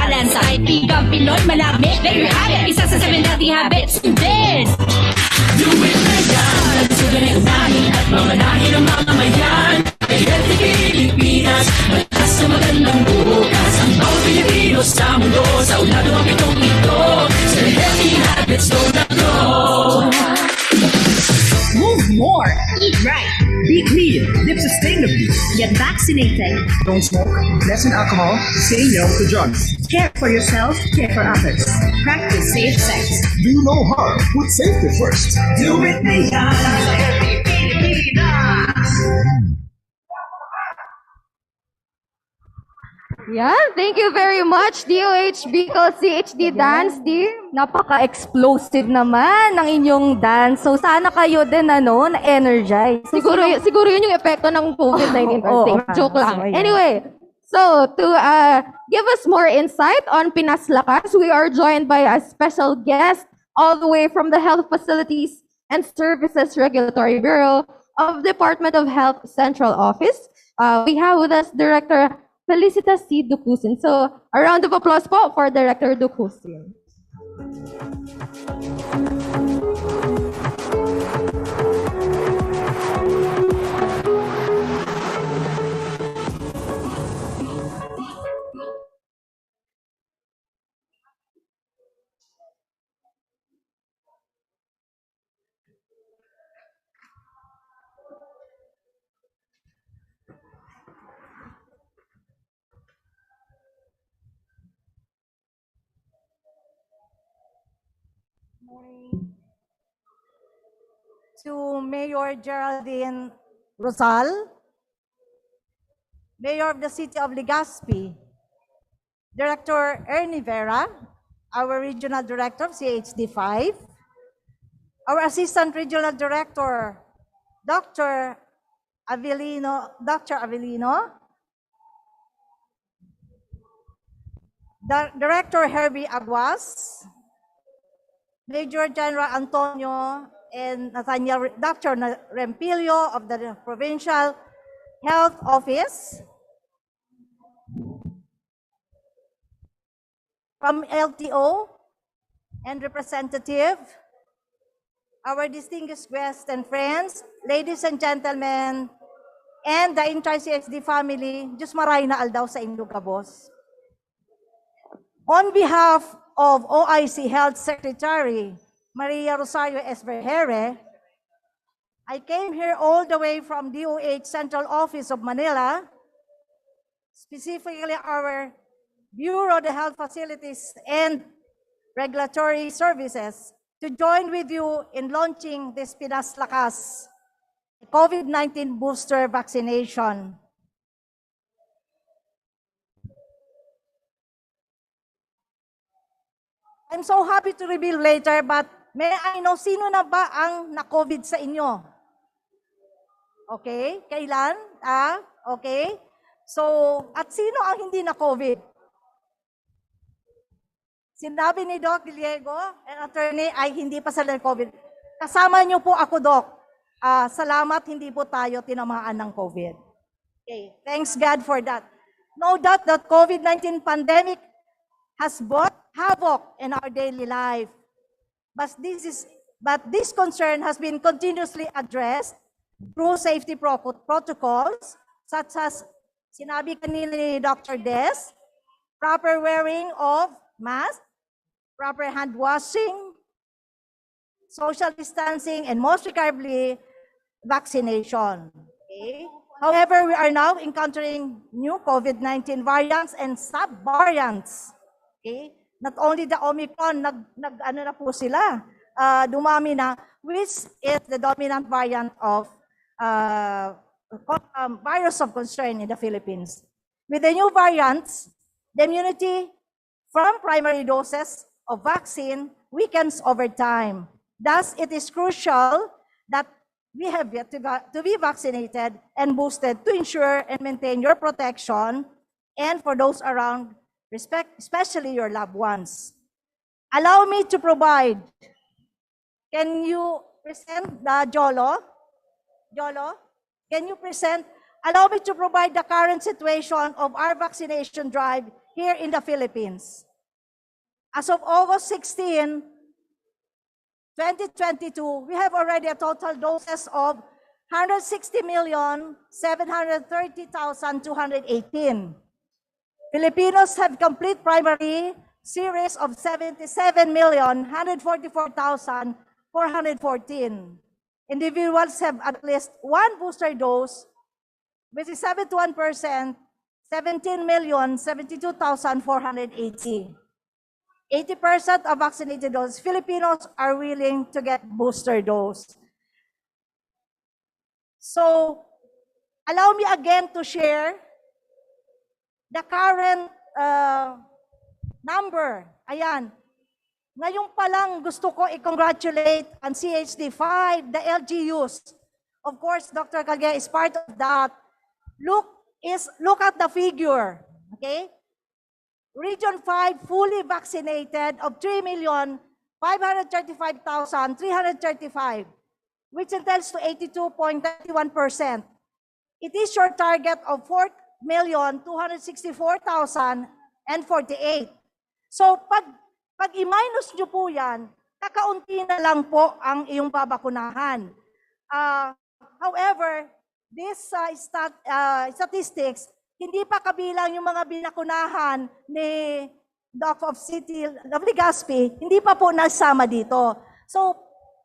balance. Kahit ikang Pinoy, malami, there you have it. Isa sa 7 healthy habits. This! Do it na yan. Nagsugan ay unahin at mamanahin ang mamamayan. Ay healthy Pilipinas, malakas sa magandang bukas. Ang bawat Pilipino sa mundo, sa ulado ang pitong ito. Sa healthy habits, don't grow. Move more, eat right, be clean, live sustainably. Get vaccinated. Don't smoke, lessen alcohol, say no to drugs. Care for yourself, care for others. Practice safe sex. Do no harm, put safety first. Do it na yan, healthy Pilipinas. Yan, thank you very much, DOH Bicol CHD Dance Team. Napaka-explosive naman ng inyong dance. So sana kayo din na-energize. Siguro yun yung epekto ng COVID-19 thing. Joke lang. So, anyway, so to give us more insight on Pinas Lakas, we are joined by a special guest all the way from the Health Facilities and Services Regulatory Bureau of Department of Health Central Office. We have with us Director Felicitas C. Ducusin. So, a round of applause po for Director Ducusin. To Mayor Geraldine Rosal, Mayor of the City of Legazpi, Director Ernie Vera, our Regional Director of CHD5, our Assistant Regional Director, Dr. Avellino, Director Herbie Aguas, Major General Antonio and Nathaniel, Dr. Rempilio of the Provincial Health Office, from LTO and representative, our distinguished guests and friends, ladies and gentlemen, and the entire CHD family, Diyos maray na aldaw sa inyo kabos. On behalf of OIC Health Secretary Maria Rosario Esberhere, I came here all the way from DOH Central Office of Manila, specifically our Bureau of Health Facilities and Regulatory Services, to join with you in launching this Pinas Lakas COVID-19 booster vaccination. I'm so happy to reveal later, but may I know sino na ba ang na-COVID sa inyo? Okay? Kailan? Okay? So, at sino ang hindi na-COVID? Sinabi ni Doc Diego, an attorney, ay hindi pa sila na-COVID. Kasama niyo po ako, Doc. Salamat, hindi po tayo tinamaan ng COVID. Okay, thanks God for that. No doubt that COVID-19 pandemic has brought havoc in our daily life. But this concern has been continuously addressed through safety protocols, such as sinabi kanina ni Dr. Des, proper wearing of mask, proper hand washing, social distancing, and most regardless, vaccination. Okay? However, we are now encountering new COVID-19 variants and sub-variants. Okay? Not only the Omicron, ano na po sila, dumami na, which is the dominant variant of virus of concern in the Philippines. With the new variants, the immunity from primary doses of vaccine weakens over time. Thus, it is crucial that we have yet to be vaccinated and boosted to ensure and maintain your protection and for those around, especially your loved ones. Allow me to provide. Can you present the Jolo? Jolo, can you present? Allow me to provide the current situation of our vaccination drive here in the Philippines. As of August 16, 2022, we have already a total doses of 160,730,218. Filipinos have complete primary series of 77,144,414. Individuals have at least one booster dose, which is 71%, 17,072,480. 80% of vaccinated those Filipinos are willing to get booster dose. So, allow me again to share the current number. Ayan. Ngayon pa lang gusto ko i-congratulate ang CHD5, the LGUs. Of course, Dr. Kage is part of that. Look at the figure. Okay? Region 5 fully vaccinated of 3,535,335, which entails to 82.31%. It is your target of 4,264,048. So pag i-minus nyo po yan, kakaunti na lang po ang iyong babakunahan. However, these statistics, hindi pa kabilang yung mga binakunahan ni Doc of City of Legazpi, hindi pa po nasama dito. So,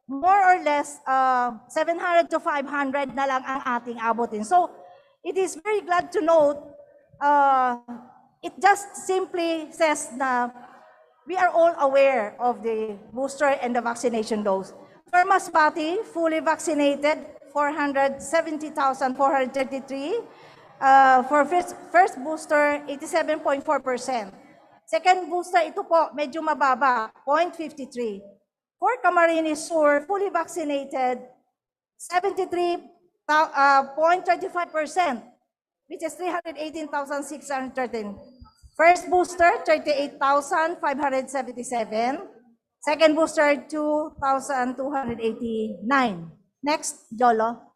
more or less, 700 to 500 na lang ang ating abutin. So, it is very glad to note, it just simply says na we are all aware of the booster and the vaccination dose. For Masbate, fully vaccinated, 470,433. For first booster, 87.4%. Second booster, ito po, medyo mababa, 0.53. For Camarines Sur, fully vaccinated, 73.35%, which is 318,613. First booster, 38,577. Second booster, 2,289. Next, Jolo.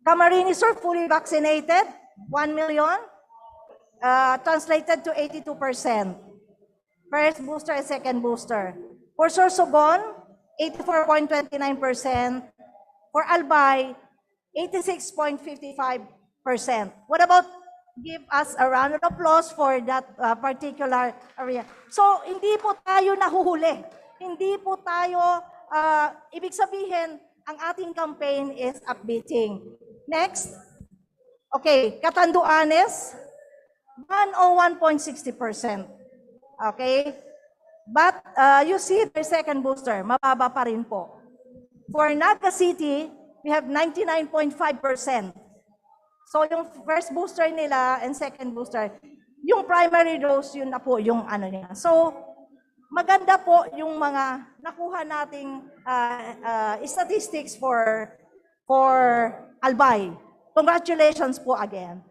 Camarines Sur fully vaccinated, 1 million, translated to 82%. First booster and second booster. For Sorsogon, 84.29%. For Albay, 86.55%. What about give us a round of applause for that particular area? So, hindi po tayo nahuhuli. Hindi po tayo, ibig sabihin, ang ating campaign is upbeating. Next. Okay, Catanduanes, 101.60%. Okay? But you see the second booster, mababa pa rin po. For Naga City, we have 99.5%. So yung first booster nila and second booster, yung primary dose, yun na po yung ano niya. So, maganda po yung mga nakuha nating statistics for Albay. Congratulations po again.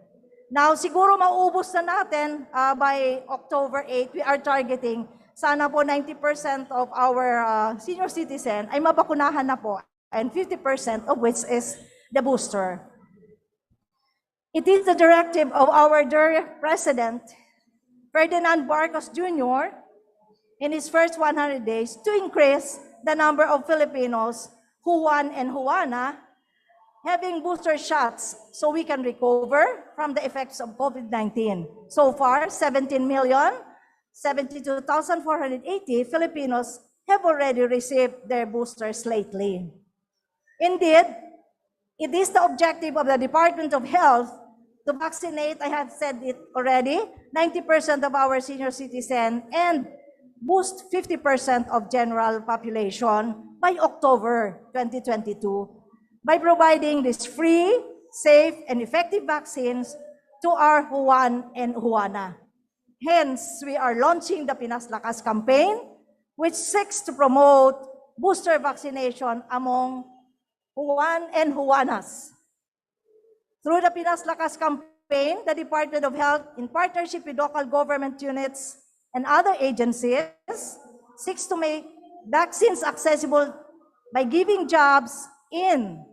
Now, siguro mauubos na natin by October 8. We are targeting sana po 90% of our senior citizen ay mabakunahan na po, and 50% of which is the booster. It is the directive of our dear President, Ferdinand Marcos Jr., in his first 100 days to increase the number of Filipinos, Juan and Juana, having booster shots so we can recover from the effects of COVID-19. So far, 17,072,480 Filipinos have already received their boosters lately. Indeed, it is the objective of the Department of Health to vaccinate, I have said it already, 90% of our senior citizens and boost 50% of general population by October 2022 by providing these free, safe, and effective vaccines to our Juan and Juana. Hence, we are launching the Pinas Lakas campaign, which seeks to promote booster vaccination among Juan and Juanas. Through the Pinas Lakas campaign, the Department of Health, in partnership with local government units and other agencies, seeks to make vaccines accessible by giving jobs in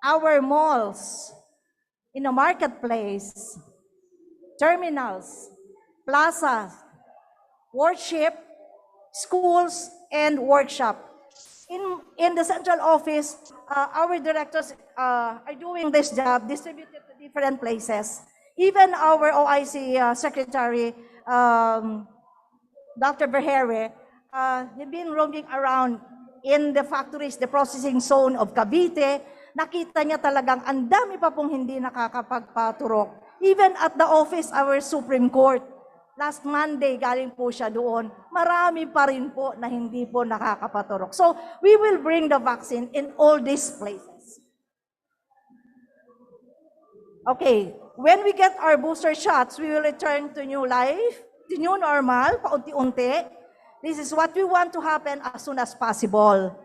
our malls, in the marketplace, terminals, plazas, worship, schools, and workshop. In the central office, our directors are doing this job, distributed to different places. Even our OIC secretary, Dr. Berhere, have been roaming around in the factories, the processing zone of Cavite. Nakita niya talagang ang dami pa pong hindi nakakapagpaturok. Even at the office, our Supreme Court, last Monday, galing po siya doon. Marami pa rin po na hindi po nakakapaturok. So, we will bring the vaccine in all these places. Okay, when we get our booster shots, we will return to new life, to new normal, paunti-unti. This is what we want to happen as soon as possible.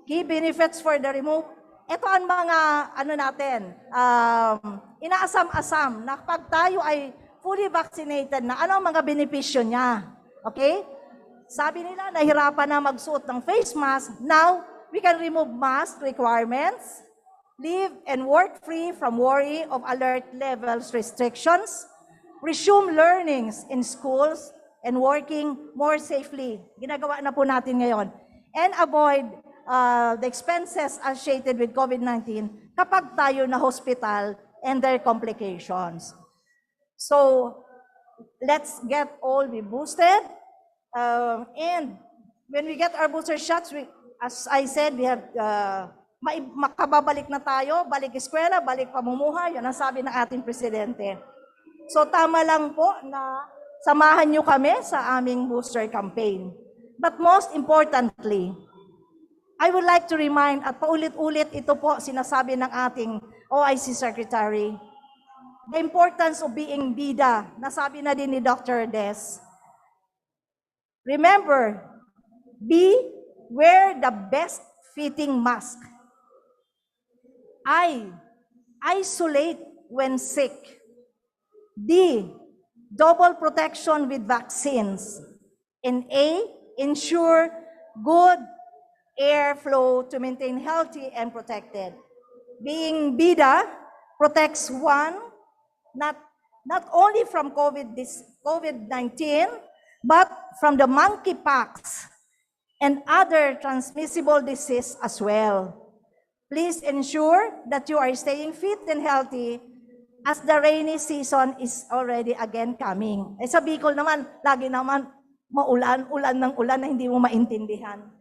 Key benefits for the remove. Ito ang mga, inaasam-asam na pag tayo ay fully vaccinated na, ano ang mga benepisyo niya? Okay? Sabi nila, nahirapan na magsuot ng face mask. Now, we can remove mask requirements, live and work free from worry of alert levels restrictions, resume learnings in schools, and working more safely. Ginagawa na po natin ngayon. And avoid the expenses associated with COVID-19 kapag tayo na hospital and their complications. So, let's get all be boosted. And when we get our booster shots, as I said, we have makababalik na tayo, balik eskwela, balik pamumuhay, yan ang sabi ng ating presidente. So, tama lang po na samahan nyo kami sa aming booster campaign. But most importantly, I would like to remind, at paulit-ulit ito po sinasabi ng ating OIC Secretary, the importance of being bida, nasabi na din ni Dr. Des. Remember, wear the best fitting mask. I, isolate when sick. D, double protection with vaccines. And A, ensure good airflow to maintain healthy and protected. Being bida protects one, not only from COVID-19, but from the monkeypox and other transmissible disease as well. Please ensure that you are staying fit and healthy as the rainy season is already again coming. Eh sa Bicol naman, lagi naman ulan ng ulan na hindi mo maintindihan.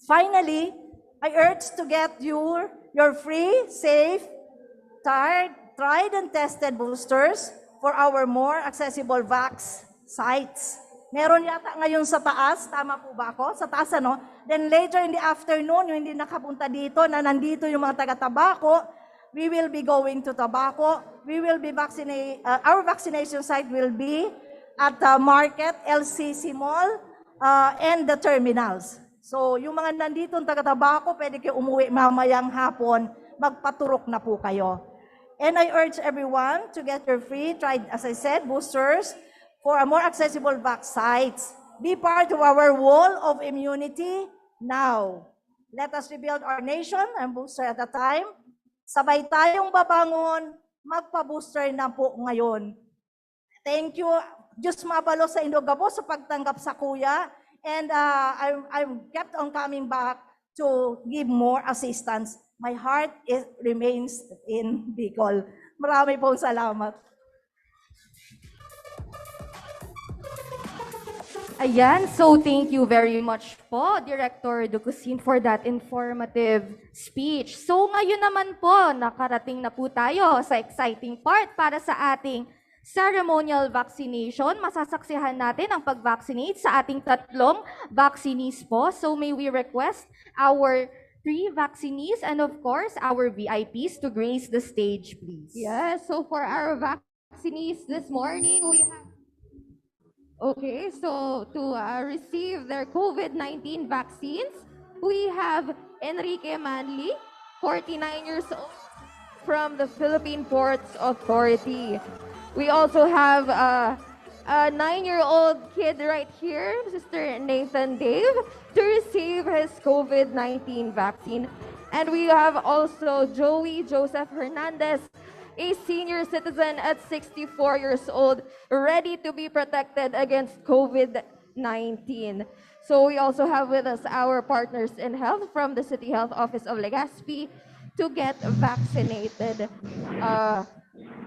Finally, I urge to get your free, safe, tried and tested boosters for our more accessible vax sites. Meron yata ngayon sa taas, tama po ba ako? Sa taas ano? Then later in the afternoon, yung hindi nakapunta dito, na nandito yung mga taga-Tabaco, we will be going to Tabaco. We will be our vaccination site will be at the market, LCC Mall, and the terminals. So yung mga nandito yung taga-Tabaco, pwede kayo umuwi mamayang hapon, magpaturok na po kayo. And I urge everyone to get your free, tried, as I said, boosters for a more accessible vax sites. Be part of our wall of immunity now. Let us rebuild our nation and booster at a time. Sabay tayong babangon, magpa-booster na po ngayon. Thank you, Diyos mabalo sa Indogabo sa pagtanggap sa kuya. And I kept on coming back to give more assistance. My heart remains in Bicol. Marami pong salamat. Ayan, so thank you very much po, Director Ducusin, for that informative speech. So ngayon naman po, nakarating na po tayo sa exciting part para sa ating ceremonial vaccination. Masasaksihan natin ang pag-vaccinate sa ating 3 vaccinees po. So may we request our 3 vaccinees and of course our VIPs to grace the stage, please. Yes, so for our vaccinees this morning, we have okay, so to receive their COVID-19 vaccines, we have Enrique Manly, 49 years old, from the Philippine Ports Authority. We also have a 9-year-old kid right here, Mr. Nathan Dave, to receive his COVID-19 vaccine. And we have also Joey Joseph Hernandez, a senior citizen at 64 years old, ready to be protected against COVID-19. So we also have with us our partners in health from the City Health Office of Legazpi to get vaccinated.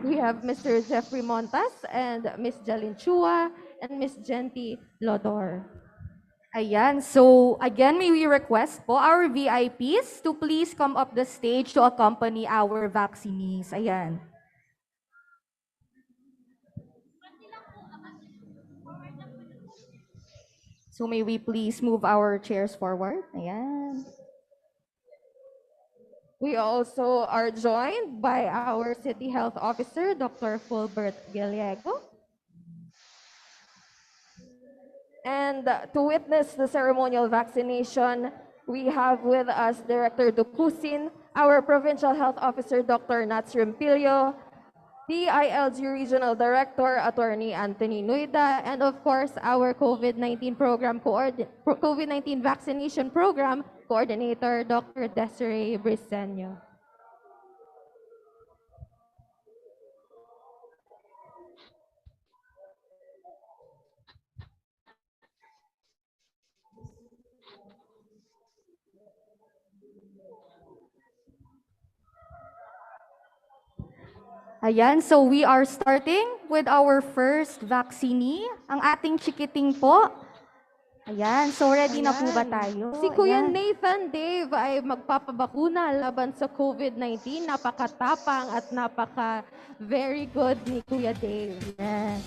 We have Mr. Jeffrey Montas and Ms. Jalin Chua and Ms. Genti Lodor. Ayan, so again, may we request po our VIPs to please come up the stage to accompany our vaccinees. Ayan. So may we please move our chairs forward? Ayan. We also are joined by our City Health Officer, Dr. Fulbert Gallego. And to witness the ceremonial vaccination, we have with us Director Dukusin, our Provincial Health Officer, Dr. Nats Rimpilio, DILG Regional Director, Attorney Anthony Nuida, and of course, our COVID-19 vaccination program coordinator, Dr. Desiree Briseño. Ayan, so we are starting with our first vaccinee, ang ating chikiting po. Ayan, so ready na po ba tayo? Si Kuya Ayan. Nathan Dave ay magpapabakuna laban sa COVID-19. Napakatapang at very good ni Kuya Dave. Yes.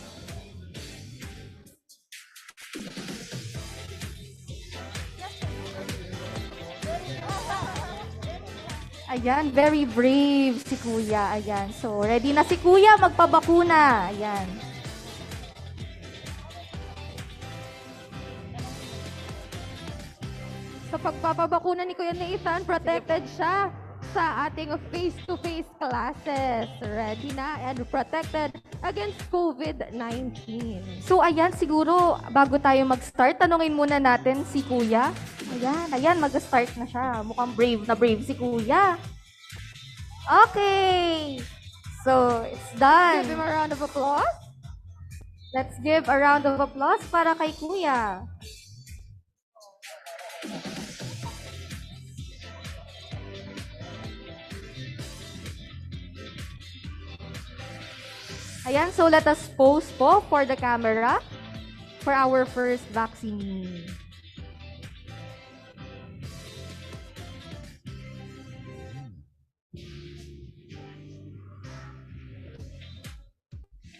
Ayan, very brave si Kuya. Ayan, so ready na si Kuya magpabakuna. Ayan. Sa pagpapabakuna ni Kuya Nathan, protected siya sa ating face-to-face classes. Ready na and protected against COVID-19. So ayan, siguro bago tayo mag-start, tanungin muna natin si Kuya. Ayan, mag-start na siya. Mukhang brave si Kuya. Okay. So, it's done. Give him a round of applause. Let's give a round of applause para kay Kuya. Ayan, so let us pose po for the camera for our first vaccinee.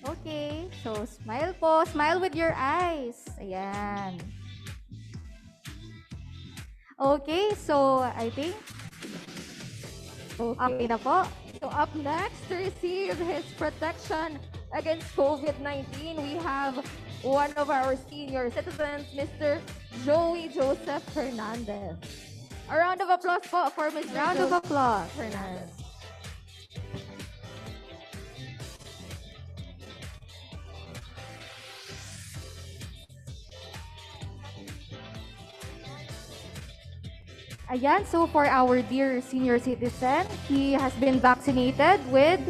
Okay, so smile po. Smile with your eyes. Ayan. Okay, so I think okay na po. So up next to receive his protection against COVID-19, we have one of our senior citizens, Mr. Joey Joseph Fernandez. A round of applause po for Mr. Round of applause. Fernandez. Ayan, so for our dear senior citizen, he has been vaccinated with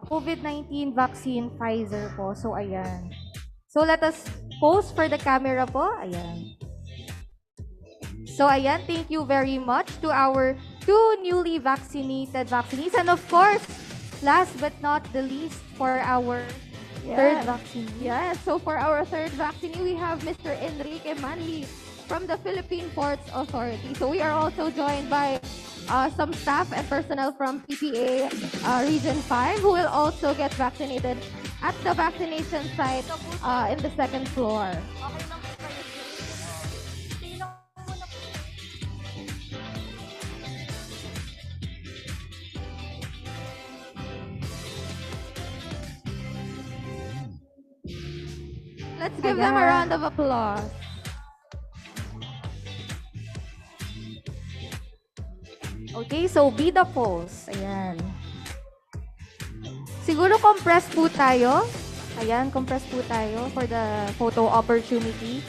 COVID-19 vaccine Pfizer po. So ayan. So let us pose for the camera po. Ayan. So ayan, thank you very much to our two newly vaccinated vaccinees. And of course, last but not the least, for our third vaccine. Yes, so for our third vaccinee, we have Mr. Enrique Manli from the Philippine Ports Authority. So we are also joined by some staff and personnel from PPA Region 5 who will also get vaccinated at the vaccination site in the second floor. Let's give them a round of applause. Okay, so be the pose. Ayan. Siguro compress po tayo. Ayan, compress po tayo for the photo opportunity.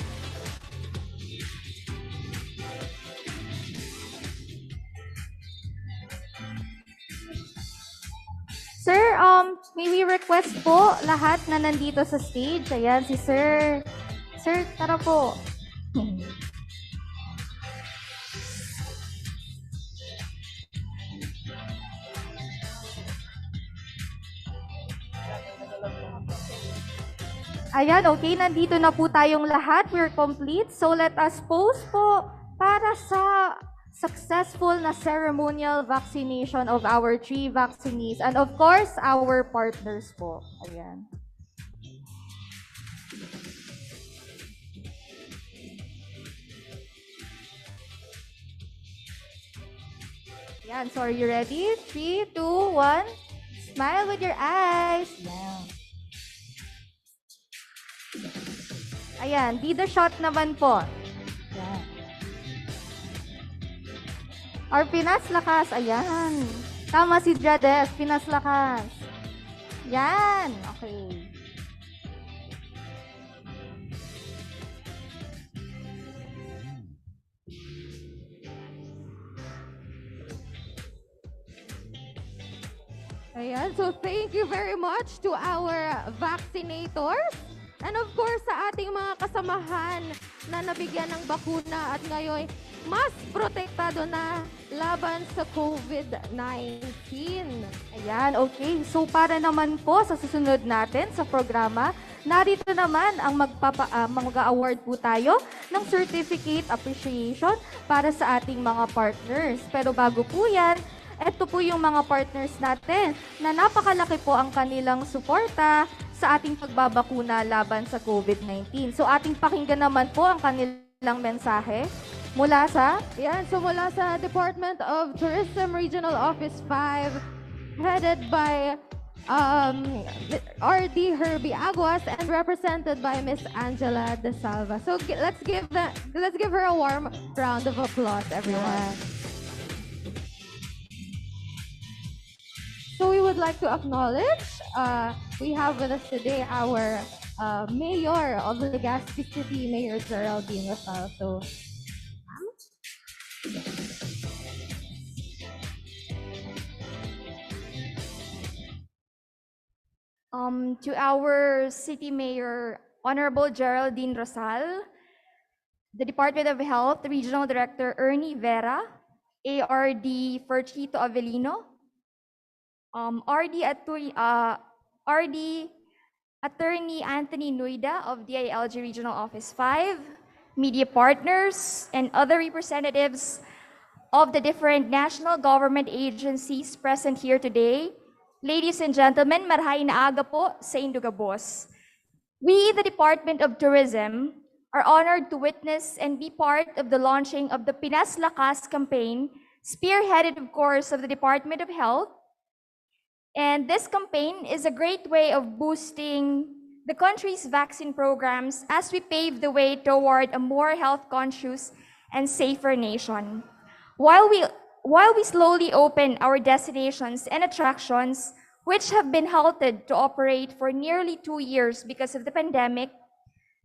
Sir, may we request po lahat na nandito sa stage. Ayan, si Sir. Sir, tara po. Ayan, okay, nandito na po tayong lahat. We're complete. So let us pose po para sa successful na ceremonial vaccination of our 3 vaccinees and of course, our partners po. Ayan. Ayan, so are you ready? 3, 2, 1. Smile with your eyes. Yeah. Ayan, dito shot naman po. Ayan. Or Pinas Lakas, ayan. Tama si Jades, Pinas Lakas. Yan, okay. Ayan, so thank you very much to our vaccinators. And of course, sa ating mga kasamahan na nabigyan ng bakuna at ngayon mas protektado na laban sa COVID-19. Ayan, okay. So para naman po sa susunod natin sa programa, narito naman ang mag-award po tayo ng Certificate Appreciation para sa ating mga partners. Pero bago po yan, ito po yung mga partners natin na napakalaki po ang kanilang suporta sa ating pagbabakuna laban sa COVID-19. So ating pakinggan naman po ang kanilang mensahe mula sa mula sa Department of Tourism Regional Office 5 headed by RD Herbie Aguas and represented by Miss Angela De Salva. So let's give her a warm round of applause, everyone. So we would like to acknowledge, we have with us today our Mayor of Legazpi City, Mayor Geraldine Rosal. So, to our City Mayor, Honorable Geraldine Rosal, the Department of Health Regional Director Ernie Vera, ARD Ferchito Avellino, RD Attorney Anthony Nuida of DILG Regional Office 5, media partners, and other representatives of the different national government agencies present here today. Ladies and gentlemen, marhay na aga po sa Indugabos. We, the Department of Tourism, are honored to witness and be part of the launching of the Pinas Lakas campaign, spearheaded, of course, of the Department of Health. And this campaign is a great way of boosting the country's vaccine programs as we pave the way toward a more health-conscious and safer nation. While we slowly open our destinations and attractions, which have been halted to operate for nearly 2 years because of the pandemic,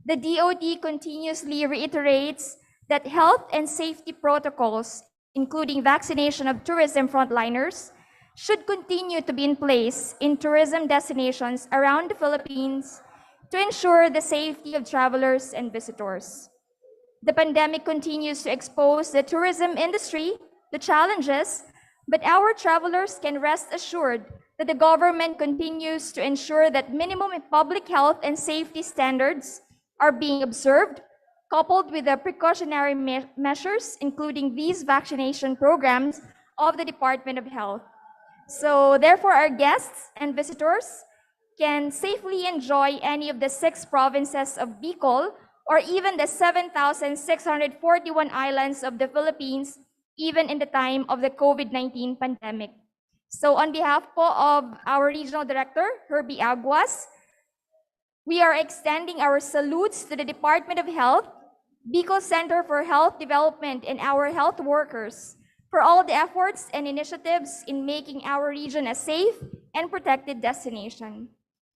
the DOD continuously reiterates that health and safety protocols, including vaccination of tourism frontliners, should continue to be in place in tourism destinations around the Philippines to ensure the safety of travelers and visitors. The pandemic continues to expose the tourism industry to challenges, but our travelers can rest assured that the government continues to ensure that minimum public health and safety standards are being observed, coupled with the precautionary measures, including these vaccination programs of the Department of Health. So therefore, our guests and visitors can safely enjoy any of the 6 provinces of Bicol or even the 7,641 islands of the Philippines, even in the time of the COVID-19 pandemic. So on behalf po of our Regional Director, Herbie Aguas, we are extending our salutes to the Department of Health, Bicol Center for Health Development, and our health workers for all the efforts and initiatives in making our region a safe and protected destination.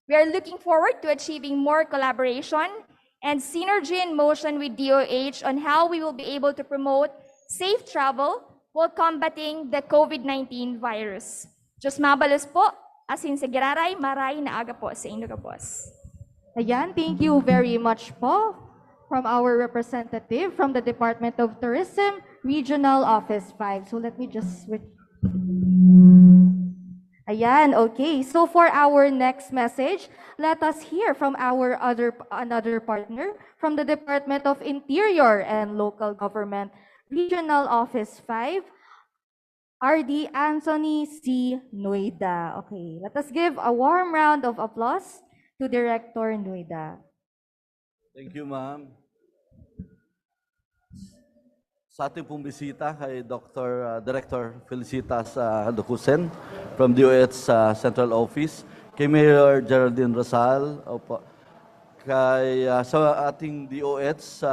We are looking forward to achieving more collaboration and synergy in motion with DOH on how we will be able to promote safe travel while combating the COVID-19 virus. Diyos mabalos po Asin sa Giraray, maray na aga po sa inyo boss. Ayan, thank you very much po from our representative from the Department of Tourism, Regional Office 5. So let me just switch. Ayan, okay. So for our next message, let us hear from our another partner from the Department of Interior and Local Government, Regional Office 5, RD Anthony C. Nuida. Okay, let us give a warm round of applause to Director Nuida. Thank you, ma'am. Sa ating pong bisita kay Director Felicitas Lucusen from DOH Central Office, kay Mayor Geraldine Rosal, sa ating DOH,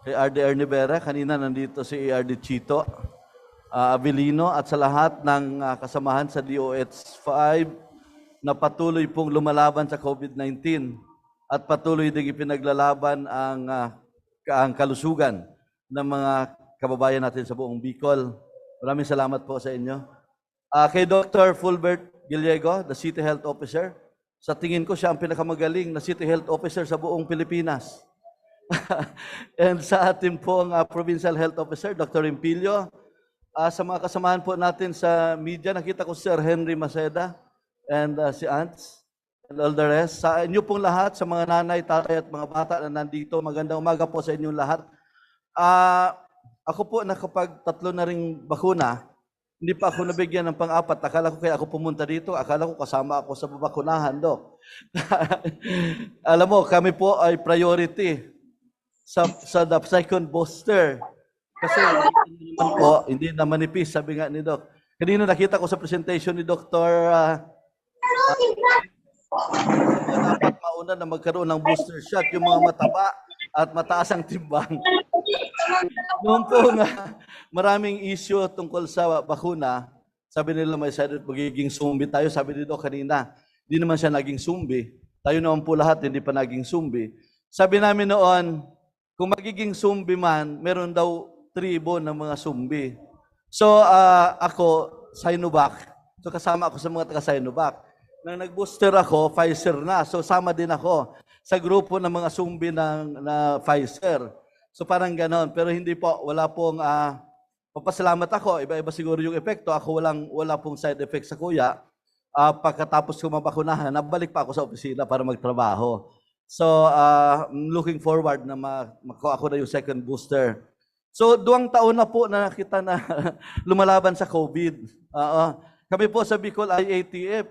kay RD Ernibera, kanina nandito si ARD Chito Avelino, at sa lahat ng kasamahan sa DOH 5 na patuloy pong lumalaban sa COVID-19 at patuloy ding ipinaglalaban ang kalusugan ng mga kababayan natin sa buong Bicol. Maraming salamat po sa inyo. Kay Dr. Fulbert Gallego, the City Health Officer, sa tingin ko siya ang pinakamagaling na City Health Officer sa buong Pilipinas. And sa ating pong Provincial Health Officer, Dr. Impilio, sa mga kasamahan po natin sa media, nakita ko Sir Henry Maceda and si Ants and all the rest. Sa inyo pong lahat, sa mga nanay, tatay at mga bata na nandito, magandang umaga po sa inyong lahat. Ako po nakapag-3 na ring bakuna, hindi pa ako nabigyan ng pang-4. Akala ko kaya ako pumunta dito, akala ko kasama ako sa babakunahan, Dok. Alam mo, kami po ay priority sa the second booster. Kasi hindi na manipis, sabi nga ni Doc. Kanina nakita ko sa presentation ni Dr. Dapat mauna na magkaroon ng booster shot yung mga mataba at mataas ang timbang. Noon po nga, maraming issue tungkol sa bakuna. Sabi nila may side magiging zombie tayo. Sabi ni Doc kanina, hindi naman siya naging zombie. Tayo naman po lahat hindi pa naging zombie. Sabi namin noon, kung magiging zombie man, meron daw tribo ng mga zombie. So ako, Sinovac. So kasama ako sa mga taga-Sinovac. Nang nag-booster ako, Pfizer na. So sama din ako sa grupo ng mga zombie na Pfizer. So parang ganon. Pero hindi po, wala pong, papasalamat ako. Iba-iba siguro yung epekto. Ako wala pong side effect sa kuya. Pagkatapos ko mabakunahan, nabalik pa ako sa opisina para magtrabaho. So looking forward na makuha ako na yung second booster. So 2 taon na po na kita na lumalaban sa COVID. Kami po sa Bicol IATF,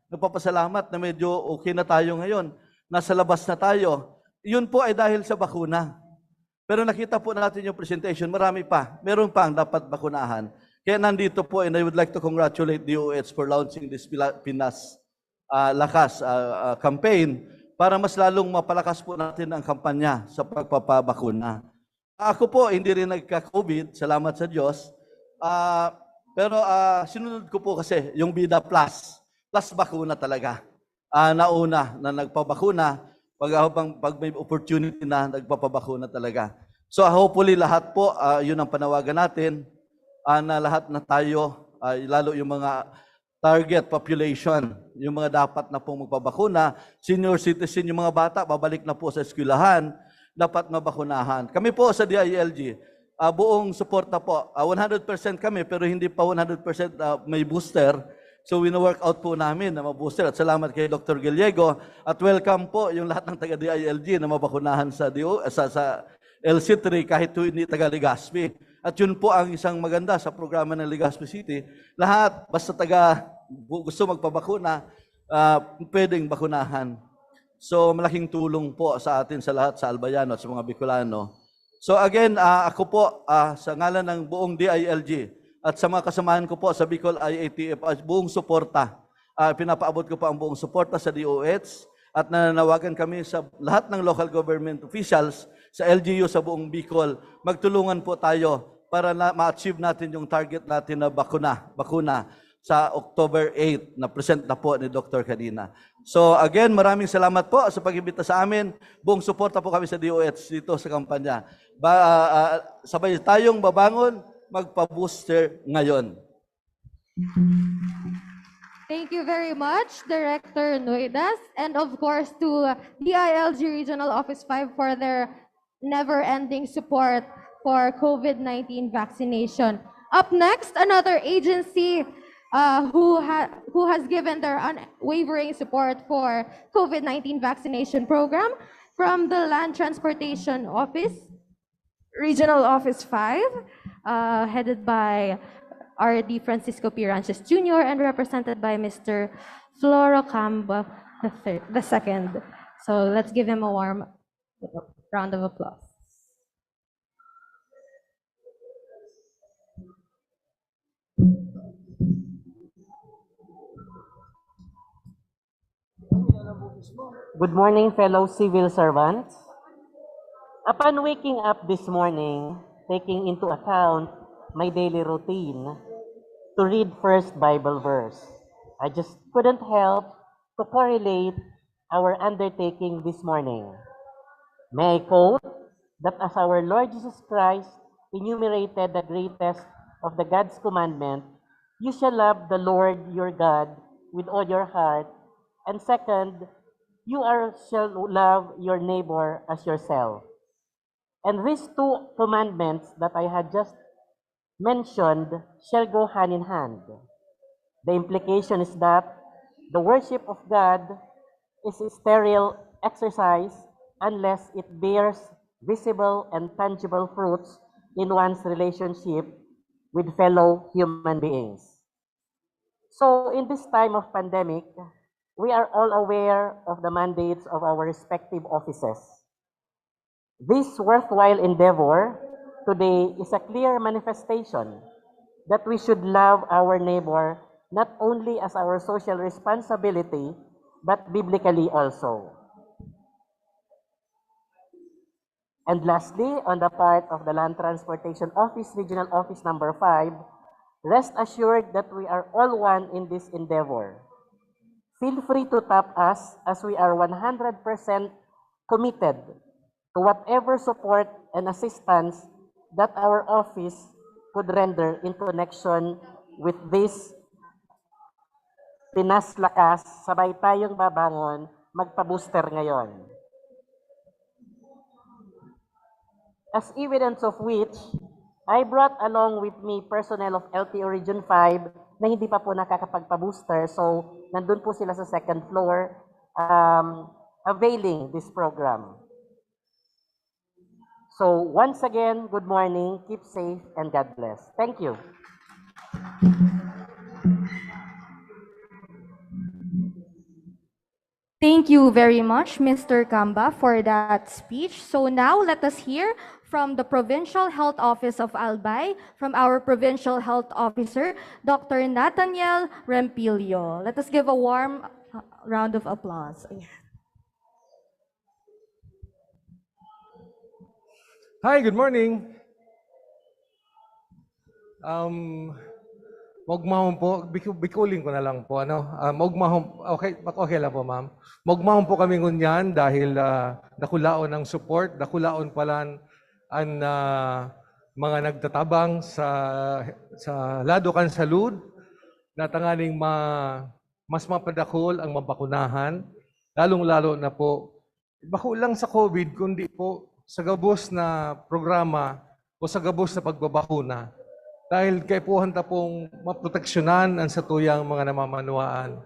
nagpapasalamat na medyo okay na tayo ngayon. Nasa labas na tayo. Yun po ay dahil sa bakuna. Pero nakita po natin yung presentation, marami pa. Meron pa ang dapat bakunahan. Kaya nandito po, and I would like to congratulate DOH for launching this Pinas Lakas campaign para mas lalong mapalakas po natin ang kampanya sa pagpapabakuna. Ako po, hindi rin nagka-COVID, salamat sa Diyos. Pero sinunod ko po kasi yung Bida Plus bakuna talaga. Nauna na nagpabakuna, pag may opportunity na nagpapabakuna talaga. So hopefully lahat po, yun ang panawagan natin, na lahat na tayo, lalo yung mga target population, yung mga dapat na pong magpabakuna, senior citizen, yung mga bata, babalik na po sa eskwelahan, dapat mabakunahan. Kami po sa DILG, buong suporta po, 100% kami, pero hindi pa 100% may booster. So wino-work out po namin na mabooster. At salamat kay Dr. Gallego. At welcome po yung lahat ng taga-DILG na mabakunahan sa LC3 kahit hindi taga-Legazpi. At yun po ang isang maganda sa programa ng Legazpi City. Lahat, basta gusto magpabakuna, pwedeng bakunahan. So malaking tulong po sa atin sa lahat, sa Albayano at sa mga Bicolano. So again, ako po sa ngalan ng buong DILG at sa mga kasamahan ko po sa Bicol IATF, buong suporta. Pinapaabot ko po ang buong suporta sa DOH at nananawagan kami sa lahat ng local government officials sa LGU sa buong Bicol. Magtulungan po tayo para ma-achieve natin yung target natin na bakuna sa October 8 na present na po ni Dr. kanina. So again, maraming salamat po sa pag-imbita sa amin. Buong suporta po kami sa DOH dito sa kampanya. Sabay tayong babangon, magpa-booster ngayon. Thank you very much, Director Nuedas, and of course to DILG Regional Office 5 for their never-ending support for COVID-19 vaccination. Up next, another agency who has given their unwavering support for COVID-19 vaccination program from the Land Transportation Office, Regional Office 5, headed by R.D. Francisco P. Ranches Jr. and represented by Mr. Floro Camba II. So let's give him a warm round of applause. Good morning, fellow civil servants. Upon waking up this morning, taking into account my daily routine to read first Bible verse, I just couldn't help to correlate our undertaking this morning. May I quote that as our Lord Jesus Christ enumerated the greatest of the God's commandment, you shall love the Lord your God with all your heart, and second, shall love your neighbor as yourself. And these two commandments that I had just mentioned shall go hand in hand. The implication is that the worship of God is a sterile exercise unless it bears visible and tangible fruits in one's relationship with fellow human beings. So in this time of pandemic, we are all aware of the mandates of our respective offices. This worthwhile endeavor today is a clear manifestation that we should love our neighbor not only as our social responsibility, but biblically also. And lastly, on the part of the Land Transportation Office, Regional Office number 5, rest assured that we are all one in this endeavor. Feel free to tap us as we are 100% committed to whatever support and assistance that our office could render in connection with this Pinas Lakas, sabay tayong babangon, magpa-booster ngayon. As evidence of which, I brought along with me personnel of LTO Region 5 na hindi pa po nakakapagpa-booster. So, nandun po sila sa second floor availing this program. So, once again, good morning, keep safe, and God bless. Thank you. Thank you very much, Mr. Camba, for that speech. So now let us hear from the Provincial Health Office of Albay, from our Provincial Health Officer, Dr. Nathaniel Rempilio. Let us give a warm round of applause. Hi, good morning. Magmahon po, bikuling ko na lang po. Magmahon, okay lang po, ma'am. Magmahon po kami ngunyan dahil dakulaon ng support, dakulaon pala ang mga nagtatabang sa lado kan salud, na tanganing mas mapadakol ang mabakunahan, lalong-lalo na po, bako lang sa COVID, kundi po sa gabos na programa o sa gabos na pagbabakuna. Dahil kay po hanta pong maproteksyonan ang satuyang mga namamanuaan.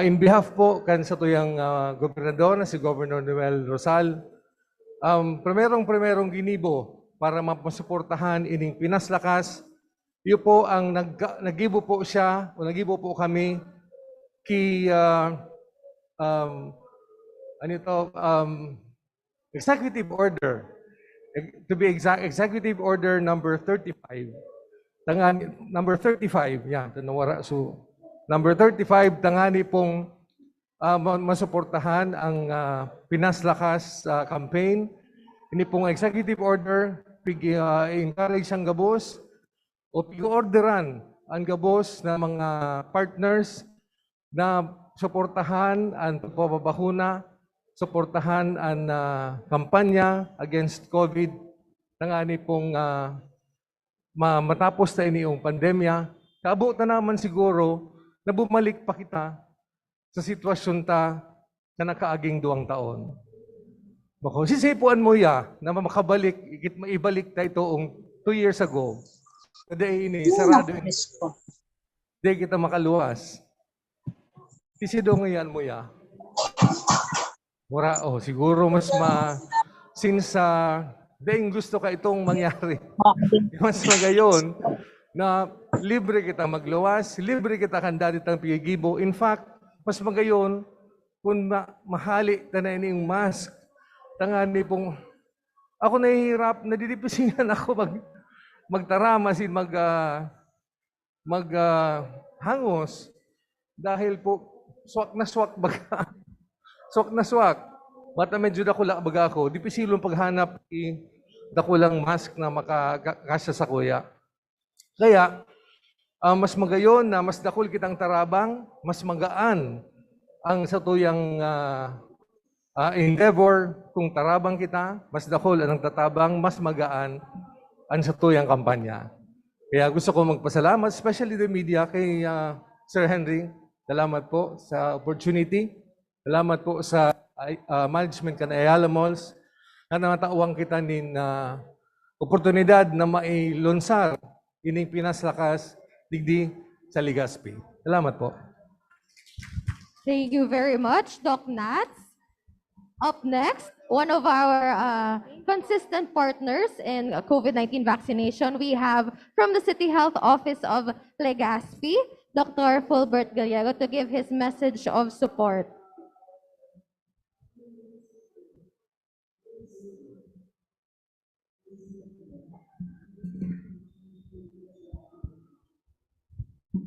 In behalf po kan satuyang gobernador na si Governor Noel Rosal, primerong ginibo para mapasuportahan ining Pinas Lakas, yun po ang nagibo po siya o nagibo po kami kay Executive Order, to be exact, Executive Order number 35. Number 35, yan, tanawara. So, number 35, tangani pong masuportahan ang Pinas Lakas campaign. Ini pong Executive Order, encourage ang gabos o pig-orderan ang gabos na mga partners na suportahan ang pagpapabakuna, suportahan ang kampanya against COVID, tangani pong matapos na iniong pandemya. Kaabot na naman siguro na bumalik pa kita sa sitwasyon ta na nakaaging 2 taon. Bako, sisipuan mo ya na makabalik, maibalik tayo itoong 2 years ago. Kada ini, sarado ini. Di kita makaluwas. Sisidongayan mo ya. Mura, siguro mas since daing gusto ka itong mangyari. Mas magayon na libre kita magluwas, libre kita kanda ditang pigigibo. In fact, mas magayon kung mahali na ining mask. Tangani pong, ako nahihirap, nadidipisingan ako magtarama sin hangos dahil po swak na swak baga. Swak na swak. Bata medyo dakula baga ako. Di pisilong paghanap dakulang mask na makakasya sa kuya. Kaya, mas magayon na mas dakul kitang tarabang, mas magaan ang satuyang endeavor kung tarabang kita, mas dakul ang tatabang, mas magaan ang satuyang kampanya. Kaya gusto ko magpasalamat, especially the media, kay Sir Henry. Salamat po sa opportunity. Salamat po sa management ka na Ayala Malls na namatauang kita nin oportunidad na mailonsar ining Pinas Lakas digdi sa Legazpi. Salamat po. Thank you very much, Doc Nats. Up next, one of our consistent partners in COVID-19 vaccination, we have from the City Health Office of Legazpi, Dr. Fulbert Gallego, to give his message of support.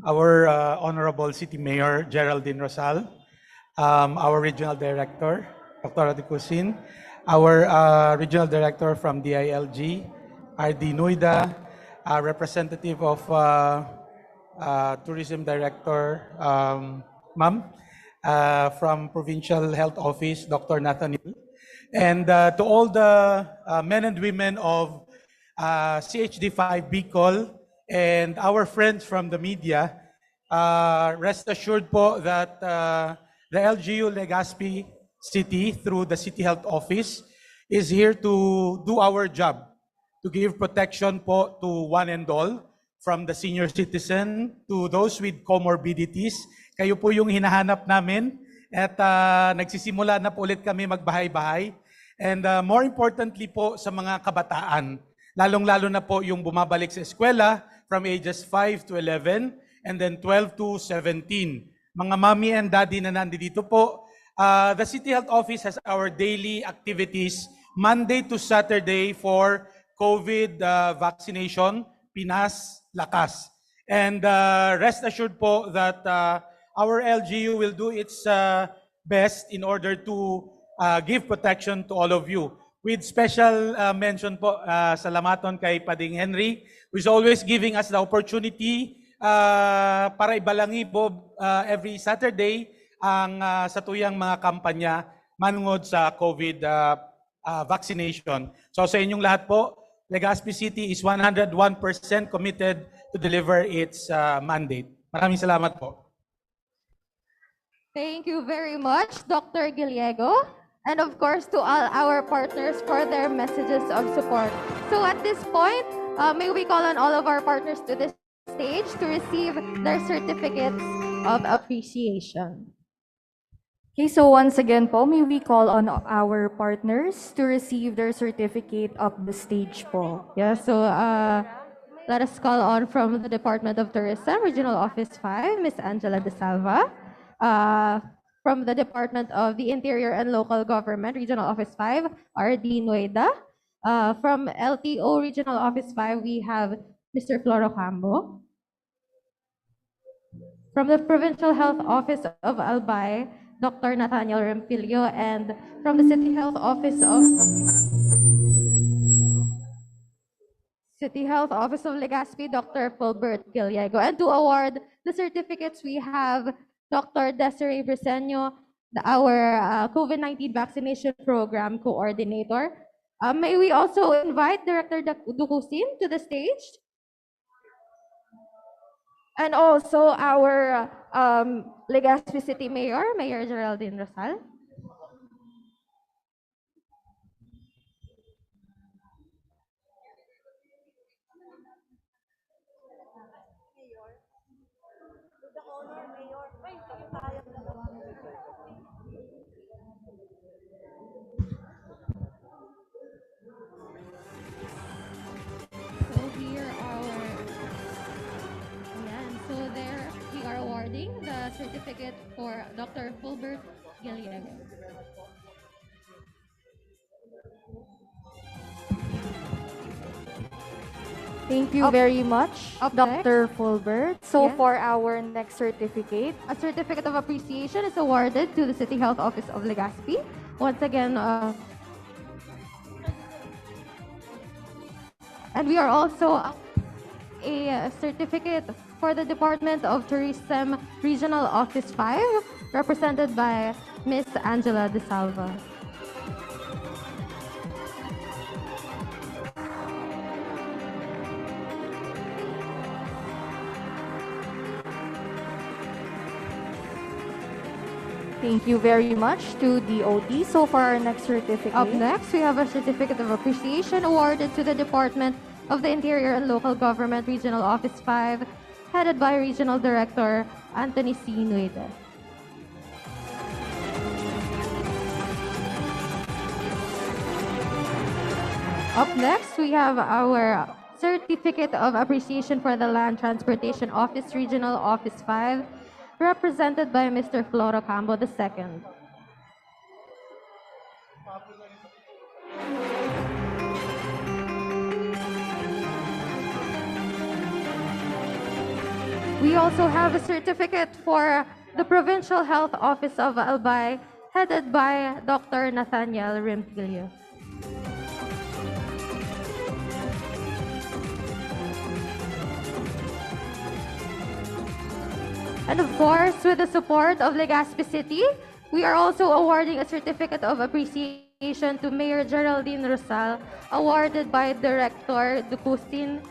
Our Honorable City Mayor Geraldine Rosal, our Regional Director, Dr. Adikusin, our Regional Director from DILG, RD Noida, representative of Tourism Director, Ma'am, from Provincial Health Office, Dr. Nathaniel, and to all the men and women of CHD5 Bicol, and our friends from the media, rest assured po that the LGU Legazpi City, through the City Health Office, is here to do our job, to give protection po to one and all, from the senior citizen to those with comorbidities. Kayo po yung hinahanap namin at nagsisimula na po ulit kami magbahay-bahay. And more importantly po sa mga kabataan, lalong-lalo na po yung bumabalik sa eskwela, from ages 5 to 11 and then 12 to 17. Mga mommy and daddy na nandito po, the City Health Office has our daily activities Monday to Saturday for COVID vaccination, Pinas Lakas. And rest assured po that our LGU will do its best in order to give protection to all of you. With special mention po, salamaton kay Pading Henry, who is always giving us the opportunity para ibalangi po every Saturday ang satuyang mga kampanya manungod sa COVID vaccination. So sa inyong lahat po, Legazpi City is 101% committed to deliver its mandate. Maraming salamat po. Thank you very much, Dr. Gallego. And of course, to all our partners for their messages of support. So at this point, may we call on all of our partners to this stage to receive their certificates of appreciation. Okay, so once again po, may we call on our partners to receive their certificate of the stage po. Yeah, so let us call on from the Department of Tourism, Regional Office 5, Ms. Angela De Salva. From the Department of the Interior and Local Government, Regional Office 5, RD Noida. From LTO Regional Office 5, we have Mr. Floro Cambo. From the Provincial Health Office of Albay, Dr. Nathaniel Rempilio, and from the City Health Office of Legazpi, Dr. Fulbert Gallego. And to award the certificates, we have Dr. Desiree Briseño, our COVID-19 vaccination program coordinator. May we also invite Director Dukusin to the stage? And also our Legazpi City Mayor, Mayor Geraldine Rosal. So here so there we are awarding the certificate for Dr. Fulbert Gallego. Thank you very much, Dr. Fulbert. So Yes. for our next certificate, A certificate of appreciation is awarded to the City Health Office of Legazpi. Once again, and we are also a certificate for the Department of Tourism Regional Office 5, represented by Miss Angela De Salva. thank you very much to DOT. So for our next certificate, Up next, we have a certificate of appreciation awarded to the Department of the Interior and Local Government Regional Office 5, headed by Regional Director Anthony C. Nueda. Up next, we have our certificate of appreciation for the Land Transportation Office Regional Office 5, represented by Mr. Floro Cambo II. We also have a certificate for the Provincial Health Office of Albay, headed by Dr. Nathaniel Rimpilio. And of course, with the support of Legazpi City, we are also awarding a certificate of appreciation to Mayor Geraldine Rosal, awarded by Director Ducusin.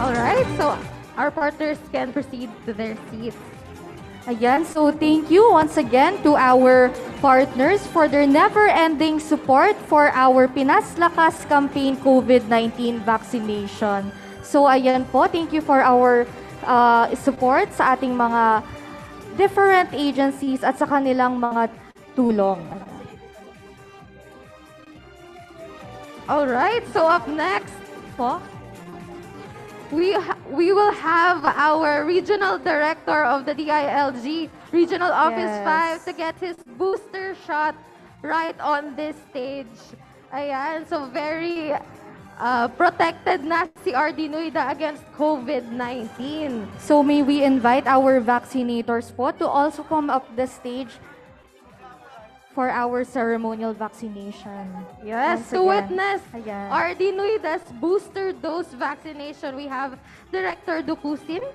All right, so our partners can proceed to their seats. Ayan, so thank you once again to our partners for their never-ending support for our Pinas Lakas campaign COVID-19 vaccination. So ayan po, thank you for our support sa ating mga different agencies at sa kanilang mga tulong. All right, so up next po, we will have our regional director of the DILG Regional Office 5 to get his booster shot right on this stage. Ayan, so very protected na si RD Nuida against COVID-19. So may we invite our vaccinators po to also come up the stage for our ceremonial vaccination. Yes, Once to again. witness Ayan. RD Nuida's booster dose vaccination, we have Director Ducusin,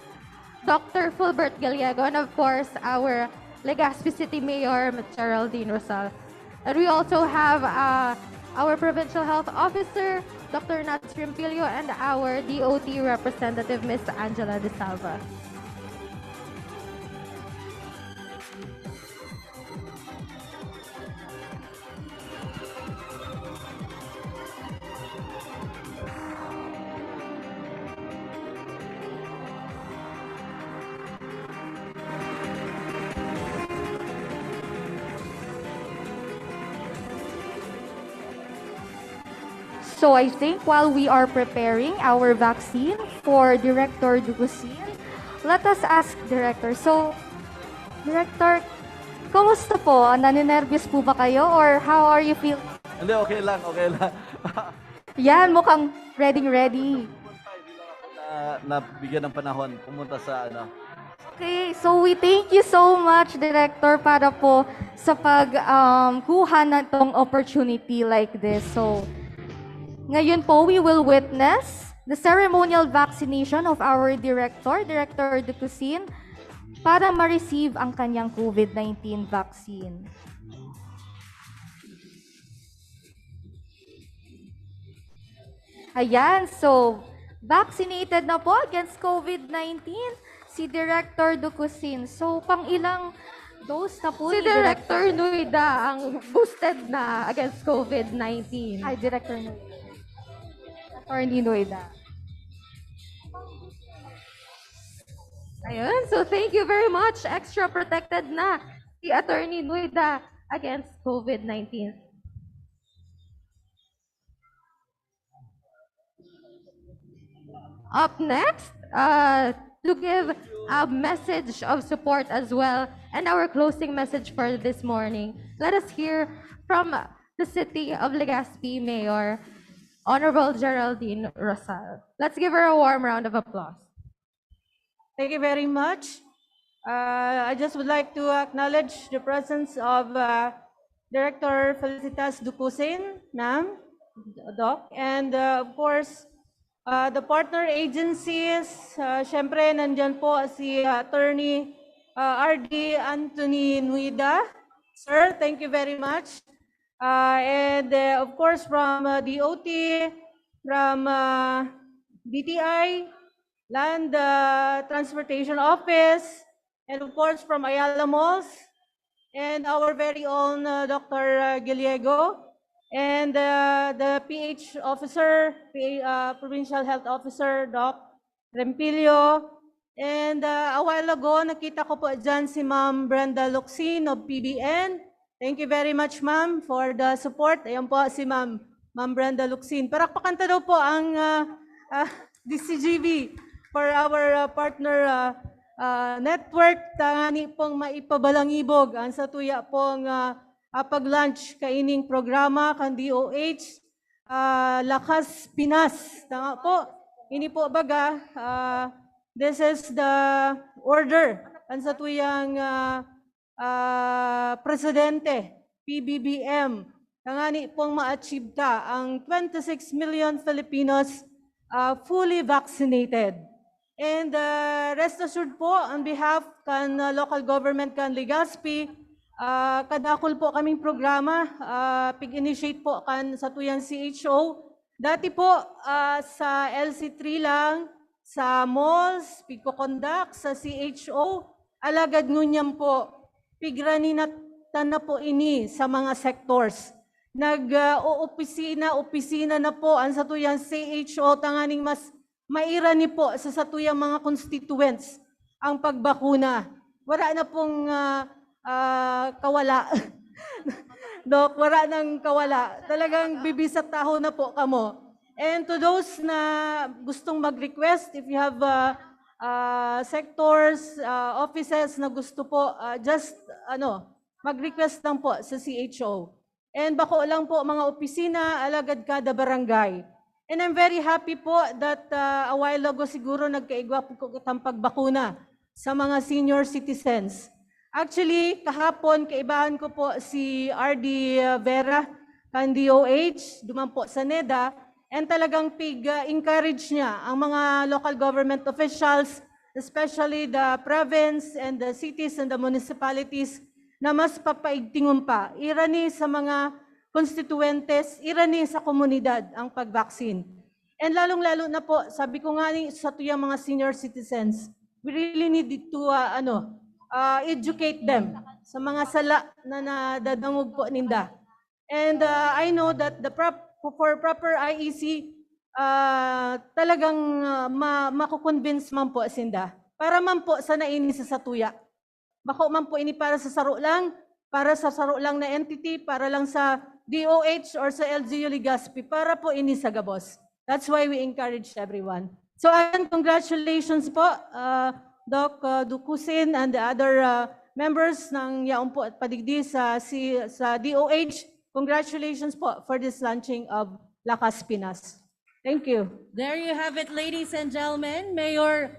Dr. Fulbert Gallego, and of course, our Legazpi City Mayor, Geraldine Rosal. And we also have our Provincial Health Officer, Dr. Nats Rimpilio, and our DOT representative, Ms. Angela De Salva. So I think while we are preparing our vaccine for Director Ducusin, let us ask Director. So, Director, kumusta po? Naninervyos po ba kayo or how are you feeling? Hindi, okay lang, okay lang. Yan, mukhang ready. Nabigyan ng panahon, pumunta sa ano. Okay, so we thank you so much, Director, para po sa pagkuha na tong opportunity like this. So, ngayon po, we will witness the ceremonial vaccination of our Director Ducusin, para ma-receive ang kanyang COVID-19 vaccine. Ayan, so vaccinated na po against COVID-19 si Director Ducusin. So, pang ilang dose na po Si ni Director Nuida ang boosted na against COVID-19. Ay, Director Nuida. Attorney Nuida. Ayun, so thank you very much. Extra protected na si Attorney Nuida against COVID-19. Up next, to give a message of support as well and our closing message for this morning, let us hear from the City of Legazpi Mayor, Honorable Geraldine Rosal. Let's give her a warm round of applause. Thank you very much. I just would like to acknowledge the presence of Director Felicitas Ducusin, ma'am, Doc, and of course, the partner agencies. Syempre, nandyan po si Attorney RD Anthony Nuida. Sir, thank you very much. And of course, from DOT, from DTI, Land Transportation Office, and of course from Ayala Malls, and our very own Dr. Gallego, and the PH officer, Provincial Health Officer, Doc Rempilio, and a while ago, nakita ko po dyan si Ma'am Brenda Luxin of PBN. Thank you very much, ma'am, for the support. Ayan po si Ma'am Brenda Luxin. Parakpakan daw po ang DCGV for our partner network. Tangani pong maipabalangibog ang sa tuya pong pag-launch kaining programa kan DOH Lakas Pinas. Tanga po, ini po baga, this is the order ang sa tuyang presidente, PBBM. Tangani pong ma-achieve ta ang 26 million Filipinos fully vaccinated. And rest assured po, on behalf kan local government kan Legazpi, kadakol po kaming programa, pig-initiate po kan sa tuyang CHO. Dati po sa LC3 lang, sa malls, pigko-conduct, sa CHO, alagad ngunyam po, pigrani na po ini sa mga sectors. Opisina na po ang sa tuyang CHO, tanganing mas mairani po sa satuyang mga constituents ang pagbakuna. Wala na pong kawala. Dok, wala nang kawala. Talagang bibisat taho na po kamo. And to those na gustong mag-request, if you have sectors, offices na gusto po, just mag-request lang po sa CHO. And bako lang po mga opisina, alagad kada barangay. And I'm very happy po that a while ago siguro nagkaigwa po kitang pagbakuna sa mga senior citizens. Actually, kahapon kaibahan ko po si RD Vera kan DOH, duman po sa NEDA, and talagang encourage niya ang mga local government officials, especially the province and the cities and the municipalities, na mas papaigtingon pa. Irani sa mga constituentes, irani sa komunidad ang pag-vaccine. And lalong-lalo na po, sabi ko nga sa tuyang mga senior citizens, we really need to educate them sa mga sala na nadadangog po ninda. And I know that for proper IEC, talagang makukonvince man po sinda. Para man po sa naini sa satuya. Bako man po ini para sa saro lang na entity, para lang sa DOH or sa LGU Legazpi, para po ini sa Gabos. That's why we encourage everyone. So again, congratulations po, Doc Ducusin and the other members ng Yaon po at Padigdi sa DOH. Congratulations po for this launching of Lakas Pinas. Thank you. There you have it, ladies and gentlemen. Mayor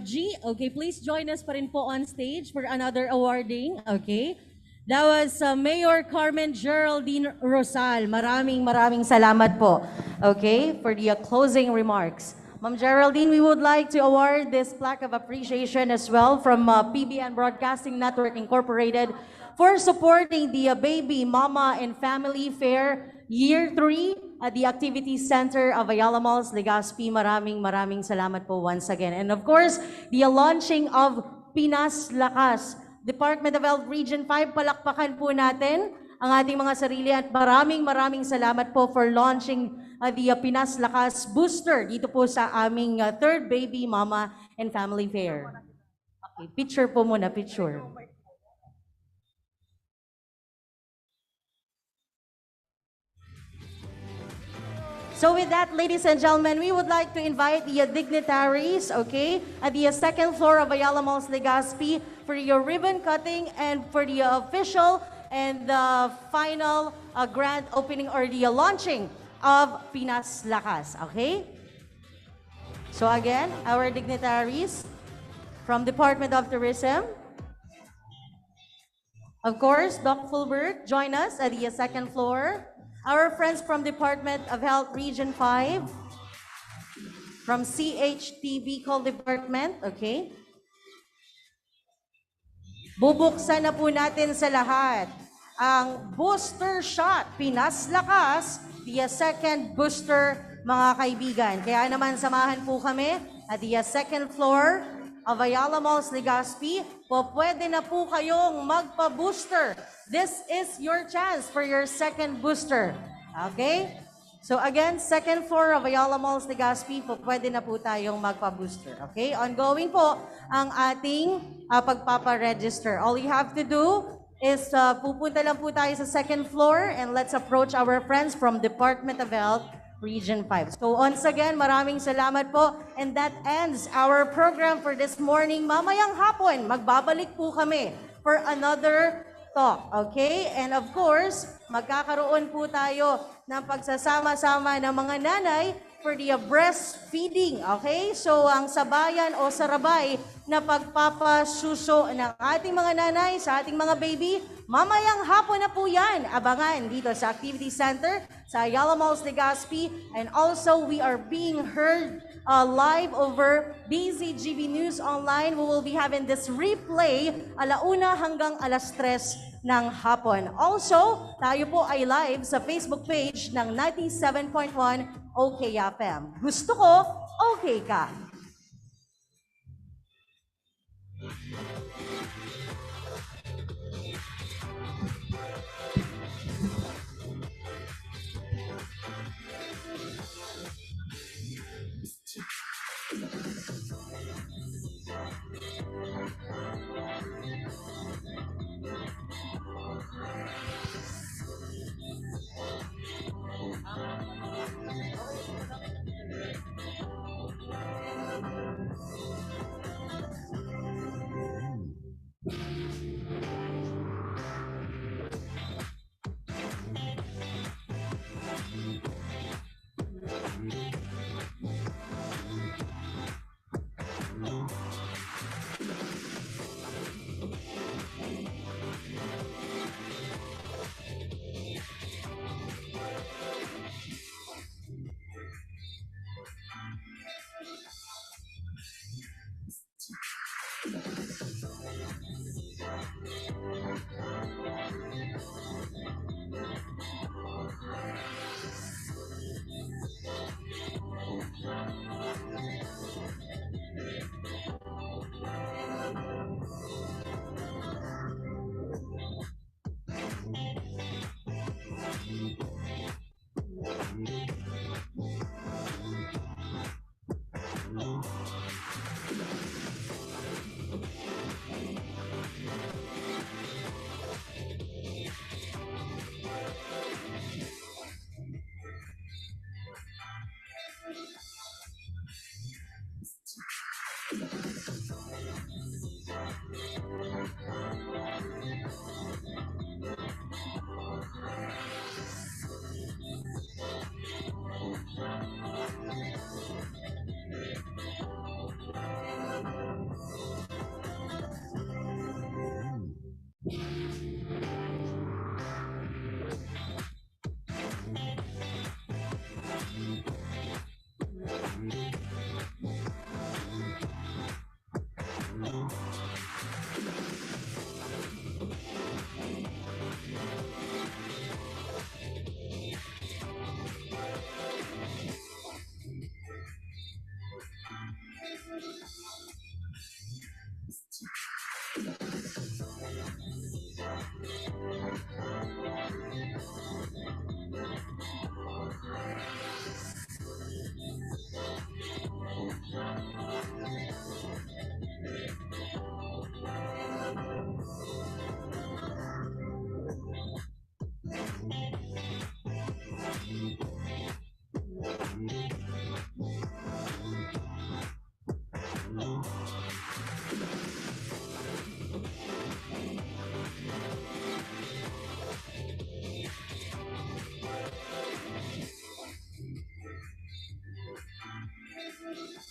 G, okay, please join us pa rin po on stage for another awarding, okay? That was Mayor Carmen Geraldine Rosal. Maraming salamat po, okay, for the closing remarks. Ma'am Geraldine, we would like to award this plaque of appreciation as well from PBN Broadcasting Network Incorporated for supporting the Baby, Mama, and Family Fair Year 3 the Activity Center of Ayala Malls, Legazpi. Maraming salamat po once again. And of course, the launching of Pinas Lakas. Department of Health Region 5, palakpakan po natin ang ating mga sarili at maraming salamat po for launching the Pinas Lakas Booster dito po sa aming third baby mama and family fair. Okay, picture po muna, picture. So with that, ladies and gentlemen, we would like to invite the dignitaries, okay, at the second floor of Ayala Malls Legazpi for your ribbon cutting and for the official and the final grand opening or the launching of Pinas Lakas, okay? So again, our dignitaries from Department of Tourism. Of course, Doc Fulbert, join us at the second floor. Our friends from Department of Health Region 5, from CHTB Call Department, okay? Bubuksan na po natin sa lahat ang booster shot, Pinas Lakas, the second booster, mga kaibigan. Kaya naman samahan po kami at the second floor of Ayala Malls Legazpi. Pwede na po kayong magpa-booster. This is your chance for your second booster. Okay? So again, second floor of Ayala Malls Legazpi, pwede na po tayong magpa-booster. Okay? Ongoing po ang ating pagpapa-register. All you have to do is pupunta lang po tayo sa second floor and let's approach our friends from Department of Health Region 5. So once again, maraming salamat po. And that ends our program for this morning. Mamayang hapon, magbabalik po kami for another talk. Okay? And of course, magkakaroon po tayo ng pagsasama-sama ng mga nanay for the breastfeeding. Okay? So ang sabayan o sarabay na pagpapasuso ng ating mga nanay sa ating mga baby, mamayang hapon na po yan. Abangan dito sa Activity Center sa Ayala Malls Legazpi. And also, we are being heard live over DZGB News Online. We will be having this replay 1:00 hanggang 3:00 ng hapon. Also, tayo po ay live sa Facebook page ng 97.1 OK FM. Gusto ko, okay ka.